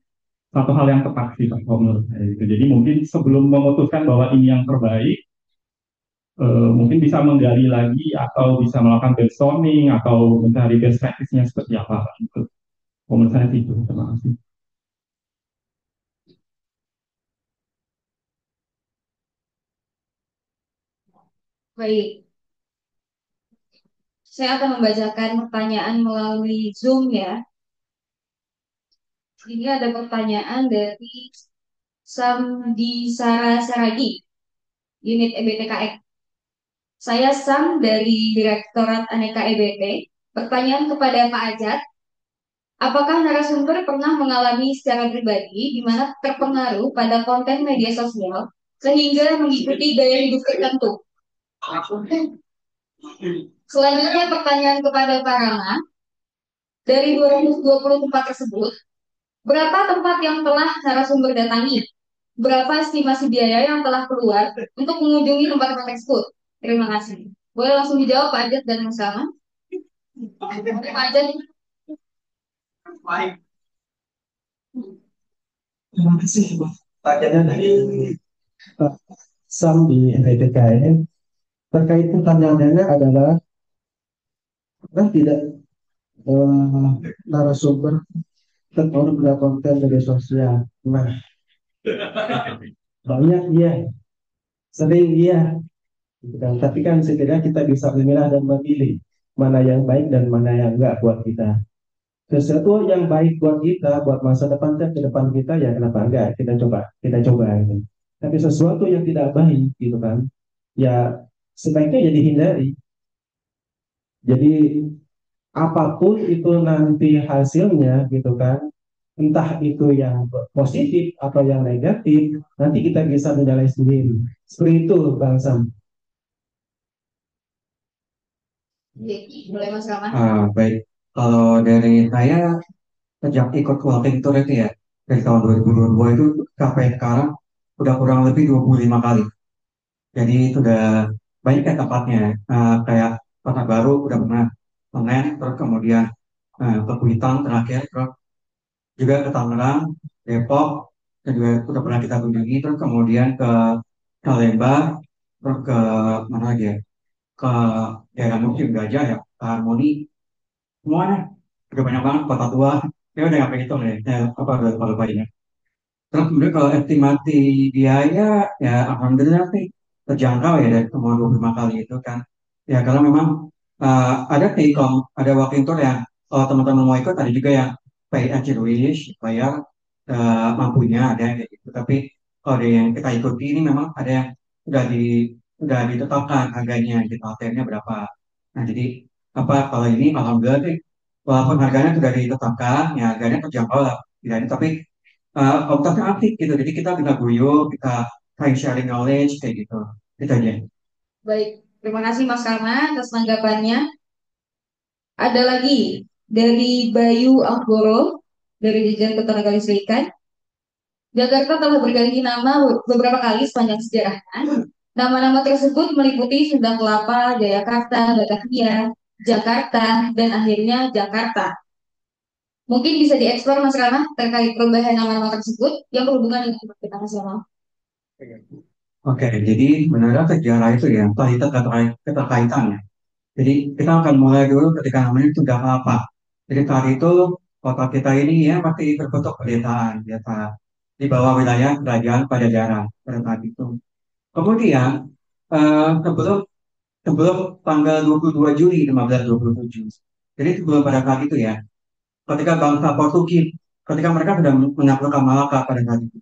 satu hal yang tepat sih Pak, menurut saya gitu. Jadi mungkin sebelum memutuskan bahwa ini yang terbaik, mungkin bisa menggali lagi atau bisa melakukan brainstorming atau mencari best practice-nya seperti apa gitu. Menurut saya itu. Terima kasih. Baik, saya akan membacakan pertanyaan melalui Zoom ya. Ini ada pertanyaan dari Samdi Sarasaragi, unit EBTKX. Saya Sam dari Direktorat Aneka EBT. Pertanyaan kepada Pak Ajat, apakah narasumber pernah mengalami secara pribadi di mana terpengaruh pada konten media sosial sehingga mengikuti gaya hidup tertentu? Selanjutnya pertanyaan kepada Pak Rama, dari 220 tempat tersebut, berapa tempat yang telah narasumber datangi? Berapa estimasi biaya yang telah keluar untuk mengunjungi tempat-tempat tersebut? Terima kasih. Boleh langsung dijawab Pak Ajat dan Mas Rama? Pak Ajat. Terima kasih pertanyaannya dari Sam di NPTKN. Terkait pertanyaannya adalah tidak narasumber terpengaruh konten media sosial. Nah, banyak iya, sering iya, gitu kan. Tapi kan setidaknya kita bisa memilah dan memilih mana yang baik dan mana yang enggak buat kita. Sesuatu yang baik buat kita, buat masa depan dan ke depan kita, ya kenapa enggak? Kita coba ini. Tapi sesuatu yang tidak baik, gitu kan, ya sebaiknya ya dihindari. Jadi apapun itu nanti hasilnya, gitu kan, entah itu yang positif atau yang negatif, nanti kita bisa menilai sendiri. Seperti itu, Bang Sam. Oke, boleh Mas Rama. Baik, kalau dari saya sejak ikut walking tour itu ya dari tahun 2022 itu sampai sekarang udah kurang lebih 25 kali. Jadi sudah banyak ya tempatnya. Kayak Kota Baru udah pernah Senen, terus kemudian ke Kuitang terakhir, terus juga ke Tangerang, Depok, dan juga udah pernah kita kunjungi, terus kemudian ke Lembang, terus ke mana lagi ya? Ke daerah Mukim Gajah ya, ke Harmoni, semuanya udah banyak banget Kota Tua. Ya udah nggak hitung deh, apa udah lupa ini. Terus kemudian kalau estimasi biaya ya alhamdulillah sih terjangkau ya dari semua 25 kali itu kan. Ya kalau memang ada sih kalau ada walking tour yang kalau teman-teman mau ikut ada juga yang pay as you wish, bayar mampunya ada yang kayak gitu. Tapi kalau ada yang kita ikuti ini memang ada yang udah di udah ditetapkan harganya gitu, hotelnya berapa. Nah jadi apa kalau ini alhamdulillah sih walaupun harganya sudah ditetapkan ya harganya terjangkau lah. Tidak, tapi otaknya aktif gitu. Jadi kita bisa guyup, kita saling sharing knowledge kayak gitu. Itu aja. Baik, terima kasih Mas Rama atas tanggapannya. Ada lagi dari Bayu Anggoro dari Dirjen Ketenagalistrikan. Jakarta telah berganti nama beberapa kali sepanjang sejarahnya. Nama-nama tersebut meliputi Sunda Kelapa, Jayakarta, Batavia, Jakarta, dan akhirnya Jakarta. Mungkin bisa dieksplor Mas Rama terkait perubahan nama-nama tersebut yang berhubungan dengan kita nasional. Oke, jadi sebenarnya sejarah itu ya, kita keterkaitannya. Jadi kita akan mulai dulu ketika namanya Sunda Kelapa. Jadi saat itu kota kita ini ya masih berbentuk pedesaan biasa di bawah wilayah kerajaan Pajajaran pada saat itu. Kemudian sebelum sebelum tanggal 22 Juli 1527. Jadi sebelum pada saat itu ya, ketika bangsa Portugis, ketika mereka sudah menaklukkan Malaka pada saat itu.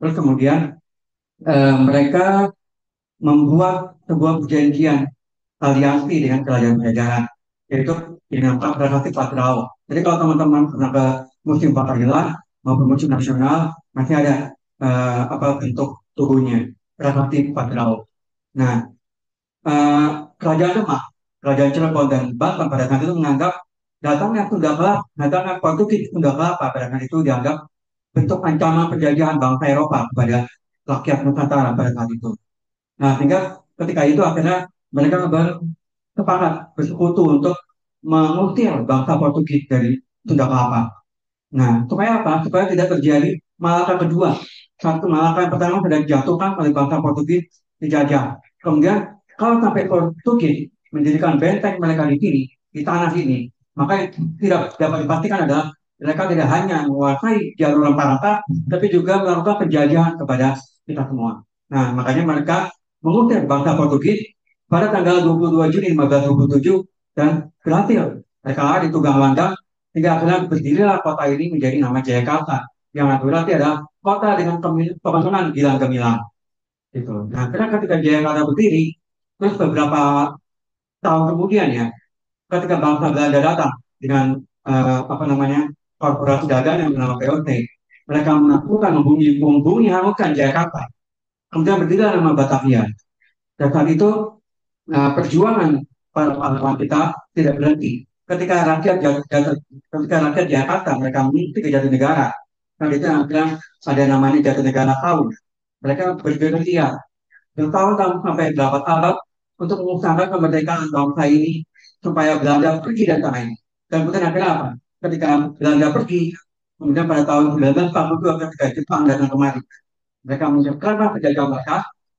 Terus kemudian mereka membuat sebuah perjanjian aliansi dengan kerajaan Pajajaran, yaitu dengan Prasasti Patrao. Jadi kalau teman-teman pernah ke Museum Fathahillah maupun Museum Nasional, masih ada apa bentuk tubuhnya Prasasti Patrao. Nah, kerajaan Demak, kerajaan Cirebon dan Banten pada saat itu menganggap datangnya Portugis Sunda Kelapa pada saat itu dianggap bentuk ancaman penjajahan bangsa Eropa kepada rakyat Nusantara pada saat itu. Nah, sehingga ketika itu akhirnya mereka bersepakat bersekutu untuk mengusir bangsa Portugis dari Sunda Kelapa. Nah, supaya apa? Supaya tidak terjadi Malaka kedua. Satu Malaka yang pertama sudah dijatuhkan oleh bangsa Portugis dijajah. Kemudian kalau sampai Portugis mendirikan benteng mereka di sini, di tanah sini, maka yang tidak dapat dipastikan adalah mereka tidak hanya menguasai jalur rempah-rempah, tapi juga melakukan penjajahan kepada kita semua. Nah, makanya mereka mengusir bangsa Portugis pada tanggal 22 Juni 1527 dan berhasil. Mereka di Tunggang Landang hingga akhirnya berdirilah kota ini menjadi nama Jayakarta yang berarti adalah kota dengan pembangunan Gilang Gemilang. Gitu. Nah, karena ketika Jayakarta berdiri, terus beberapa tahun kemudian ya, ketika bangsa Belanda datang dengan apa namanya korporasi dagang yang bernama POT, mereka melakukan membumi hanguskan Jakarta. Kemudian berdirilah nama Batavia. Dan saat itu perjuangan para pahlawan kita tidak berhenti. Ketika rakyat Jakarta mereka mengikuti ke Jatinegara, nah itu yang bilang ada namanya Jatinegara tahun. Mereka bergerilya bertahun-tahun sampai 8 abad untuk mengusahakan kemerdekaan bangsa ini supaya Belanda pergi dari tanah ini. Dan kemudian akhirnya apa? Ketika Belanda pergi, kemudian pada tahun 1942 ketika Jepang datang kemari, mereka mengucapkan penjajah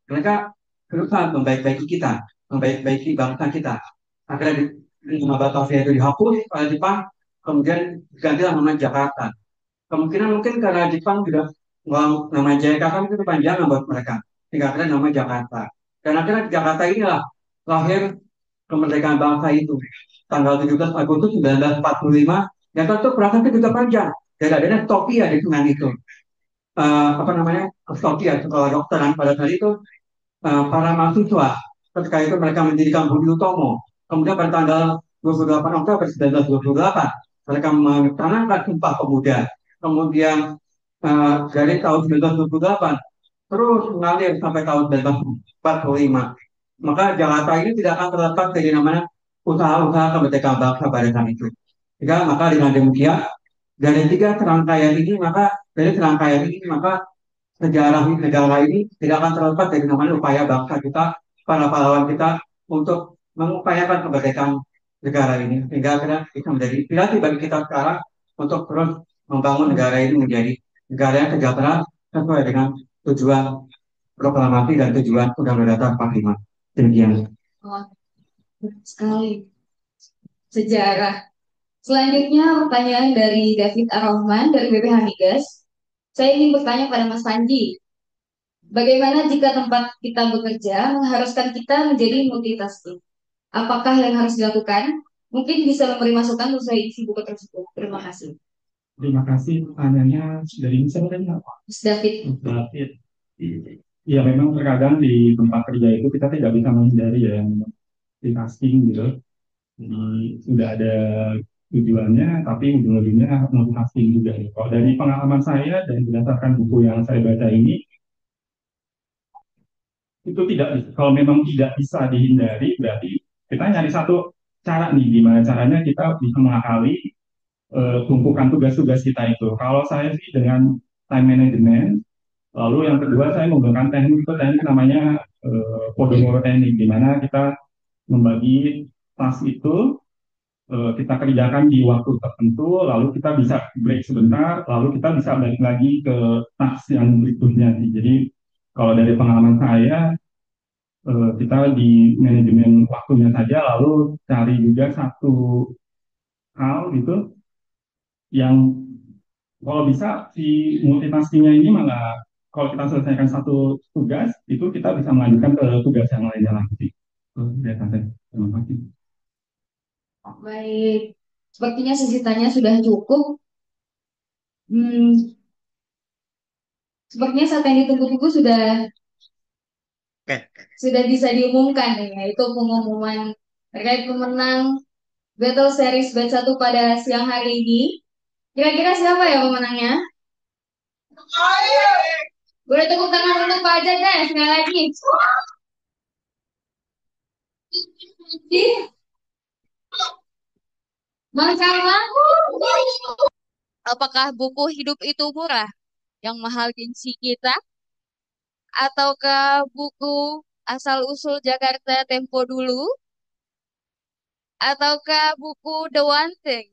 mereka berusaha membaik-baiki kita, membaik-baiki bangsa kita. Akhirnya nama Batavia itu dihapus oleh Jepang, kemudian digantilah nama Jakarta. Kemungkinan mungkin karena Jepang juga nama Jakarta kan itu kepanjangan buat mereka. Sehingga akhirnya nama Jakarta. Dan akhirnya Jakarta inilah lahir kemerdekaan bangsa itu. Tanggal 17 Agustus 1945, yang tentu perasaan itu juga panjang. Dan adanya Tokyo di dengan itu. Apa namanya? Tokyo, sekolah dokteran pada saat itu para mahasiswa. Ketika itu mereka mendirikan Budi Utomo. Kemudian pada tanggal 28 Oktober 1928, mereka mencanangkan Sumpah Pemuda. Kemudian dari tahun 1928 terus mengalir sampai tahun 1945. Maka Jakarta ini tidak akan terlepas dari namanya usaha-usaha kemerdekaan bangsa pada saat itu. Jika maka dengan demikian dari serangkaian ini maka sejarah negara ini tidak akan terlepas dari namanya upaya bangsa kita, para pahlawan kita untuk mengupayakan kemerdekaan negara ini sehingga akhirnya bisa menjadi inspirasi bagi kita sekarang untuk terus membangun negara ini menjadi negara yang sejahtera sesuai dengan tujuan proklamasi dan tujuan Undang-Undang Dasar 45. Demikian. Oh, sekali sejarah. Selanjutnya pertanyaan dari David Ar-Rahman dari BPH Migas. Saya ingin bertanya pada Mas Panji, bagaimana jika tempat kita bekerja mengharuskan kita menjadi multitasking? Apakah yang harus dilakukan? Mungkin bisa memberi masukan sesuai isi buku tersebut. Terima kasih. Terima kasih. Pertanyaannya dari siapa tadi? Mas David. Mas David. Ya memang terkadang di tempat kerja itu kita tidak bisa menghindari ya yang multitasking gitu. Jadi sudah ada tujuannya, tapi ujung-ujungnya multitasking juga. Kalau dari pengalaman saya dan berdasarkan buku yang saya baca ini, itu tidak kalau memang tidak bisa dihindari, berarti kita nyari satu cara nih, gimana caranya kita bisa mengakali tumpukan tugas-tugas kita itu. Kalau saya sih dengan time management, lalu yang kedua saya menggunakan teknik namanya Pomodoro teknik, di mana kita membagi task itu kita kerjakan di waktu tertentu, lalu kita bisa break sebentar, lalu kita bisa balik lagi ke task yang berikutnya. Jadi kalau dari pengalaman saya, kita di manajemen waktunya saja, lalu cari juga satu hal gitu yang kalau bisa si multitaskingnya ini malah kalau kita selesaikan satu tugas itu kita bisa melanjutkan ke tugas yang lainnya lagi. Terima kasih. Baik, sepertinya sesi tanya sudah cukup. Sepertinya saat yang ditunggu-tunggu sudah bisa diumumkan nih, yaitu pengumuman terkait pemenang Battle Series Batch 1 pada siang hari ini. Kira-kira siapa ya pemenangnya? Boleh tepuk tangan untuk Pak Ajat deh, sekali lagi. Mas Karma, apakah buku Hidup Itu Murah yang mahal gengsi kita? Ataukah buku Asal-Usul Jakarta Tempo Dulu? Ataukah buku The One Thing?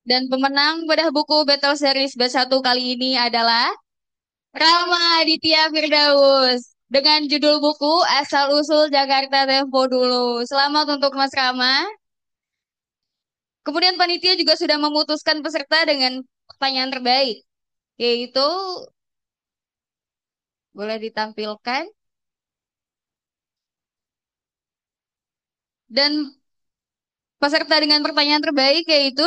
Dan pemenang bedah buku Battle Series Batch 1 kali ini adalah Rama Aditya Firdaus dengan judul buku Asal-Usul Jakarta Tempo Dulu. Selamat untuk Mas Rama. Kemudian panitia juga sudah memutuskan peserta dengan pertanyaan terbaik, yaitu boleh ditampilkan. Dan peserta dengan pertanyaan terbaik yaitu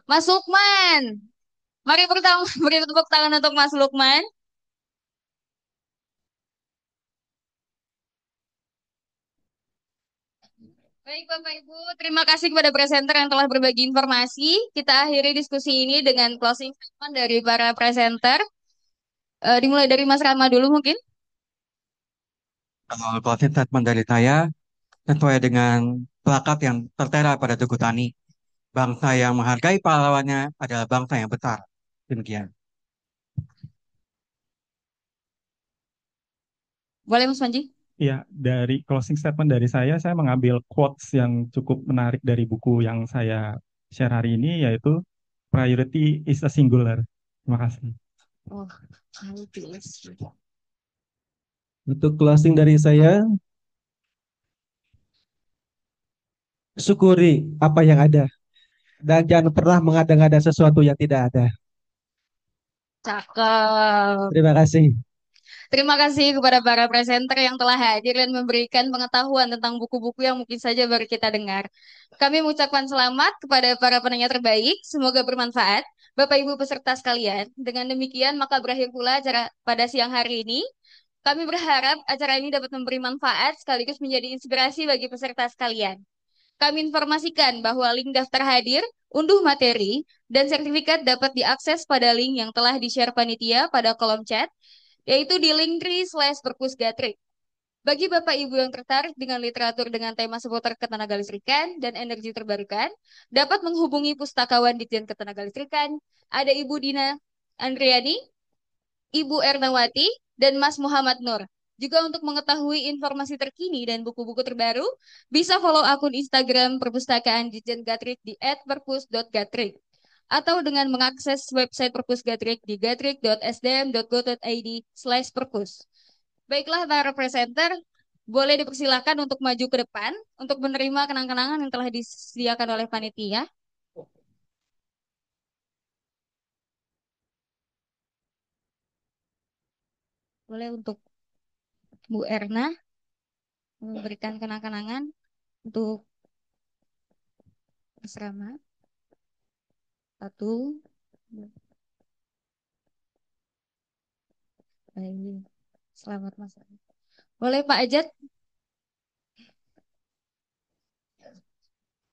Mas Lukman. Mari beri tepuk tangan untuk Mas Lukman. Baik Bapak Ibu, terima kasih kepada presenter yang telah berbagi informasi. Kita akhiri diskusi ini dengan closing statement dari para presenter. Dimulai dari Mas Rama dulu mungkin. Kalau closing statement dari saya, sesuai dengan plakat yang tertera pada Tugu Tani, bangsa yang menghargai pahlawannya adalah bangsa yang besar. Demikian. Boleh Mas Panji? Ya, dari closing statement dari saya mengambil quotes yang cukup menarik dari buku yang saya share hari ini, yaitu Priority is a Singular. Terima kasih. Oh, bagus. Untuk closing dari saya, syukuri apa yang ada dan jangan pernah mengada-ngada sesuatu yang tidak ada. Cakep. Terima kasih. Terima kasih kepada para presenter yang telah hadir dan memberikan pengetahuan tentang buku-buku yang mungkin saja baru kita dengar. Kami mengucapkan selamat kepada para penanya terbaik. Semoga bermanfaat. Bapak Ibu peserta sekalian, dengan demikian maka berakhir pula acara pada siang hari ini. Kami berharap acara ini dapat memberi manfaat sekaligus menjadi inspirasi bagi peserta sekalian. Kami informasikan bahwa link daftar hadir, unduh materi, dan sertifikat dapat diakses pada link yang telah di-share panitia pada kolom chat, yaitu di linktree/perpusgatrik. Bagi Bapak Ibu yang tertarik dengan literatur dengan tema seputar ketenagalistrikan dan energi terbarukan, dapat menghubungi Pustakawan Ditjen Ketenagalistrikan, ada Ibu Dina Andriani, Ibu Ernawati, dan Mas Muhammad Nur. Juga untuk mengetahui informasi terkini dan buku-buku terbaru, bisa follow akun Instagram Perpustakaan Ditjen Gatrik di @perpus.gatrik atau dengan mengakses website Perpus Gatrik di gatrik.sdm.go.id/perpus. Baiklah para presenter, boleh dipersilakan untuk maju ke depan untuk menerima kenang-kenangan yang telah disediakan oleh panitia. Boleh untuk Bu Erna memberikan kenang-kenangan untuk asrama. Satu. Baik. Selamat Mas. Boleh Pak Ajat?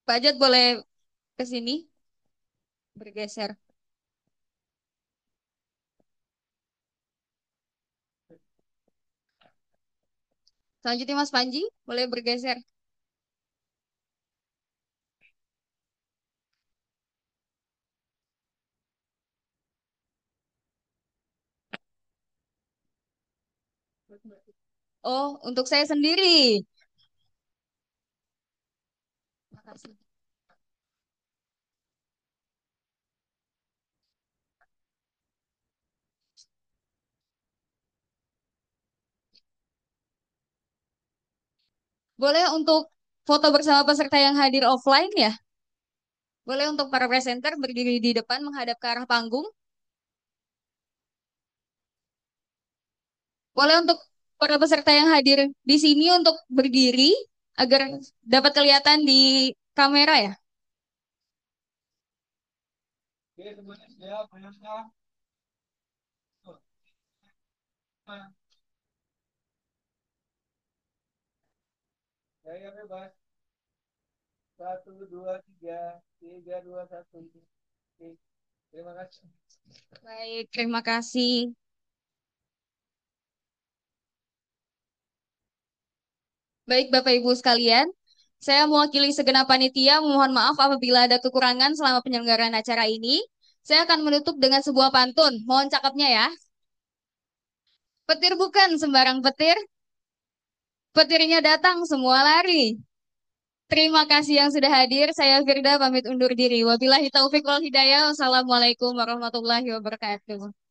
Pak Ajat boleh ke sini bergeser. Selanjutnya Mas Panji boleh bergeser. Oh, untuk saya sendiri. Terima kasih. Boleh untuk foto bersama peserta yang hadir offline ya? Boleh untuk para presenter berdiri di depan menghadap ke arah panggung. Boleh untuk para peserta yang hadir di sini untuk berdiri agar dapat kelihatan di kamera ya. Oke, semuanya siap, ayo siap. Saya bebas. 1, 2, 3, 3, 2, 1. Oke, terima kasih. Baik, terima kasih. Baik, Bapak Ibu sekalian, saya mewakili segenap panitia memohon maaf apabila ada kekurangan selama penyelenggaraan acara ini. Saya akan menutup dengan sebuah pantun. Mohon cakapnya ya. Petir bukan sembarang petir, petirnya datang semua lari. Terima kasih yang sudah hadir. Saya Firda pamit undur diri. Wabillahi taufiq wal hidayah. Wassalamualaikum warahmatullahi wabarakatuh.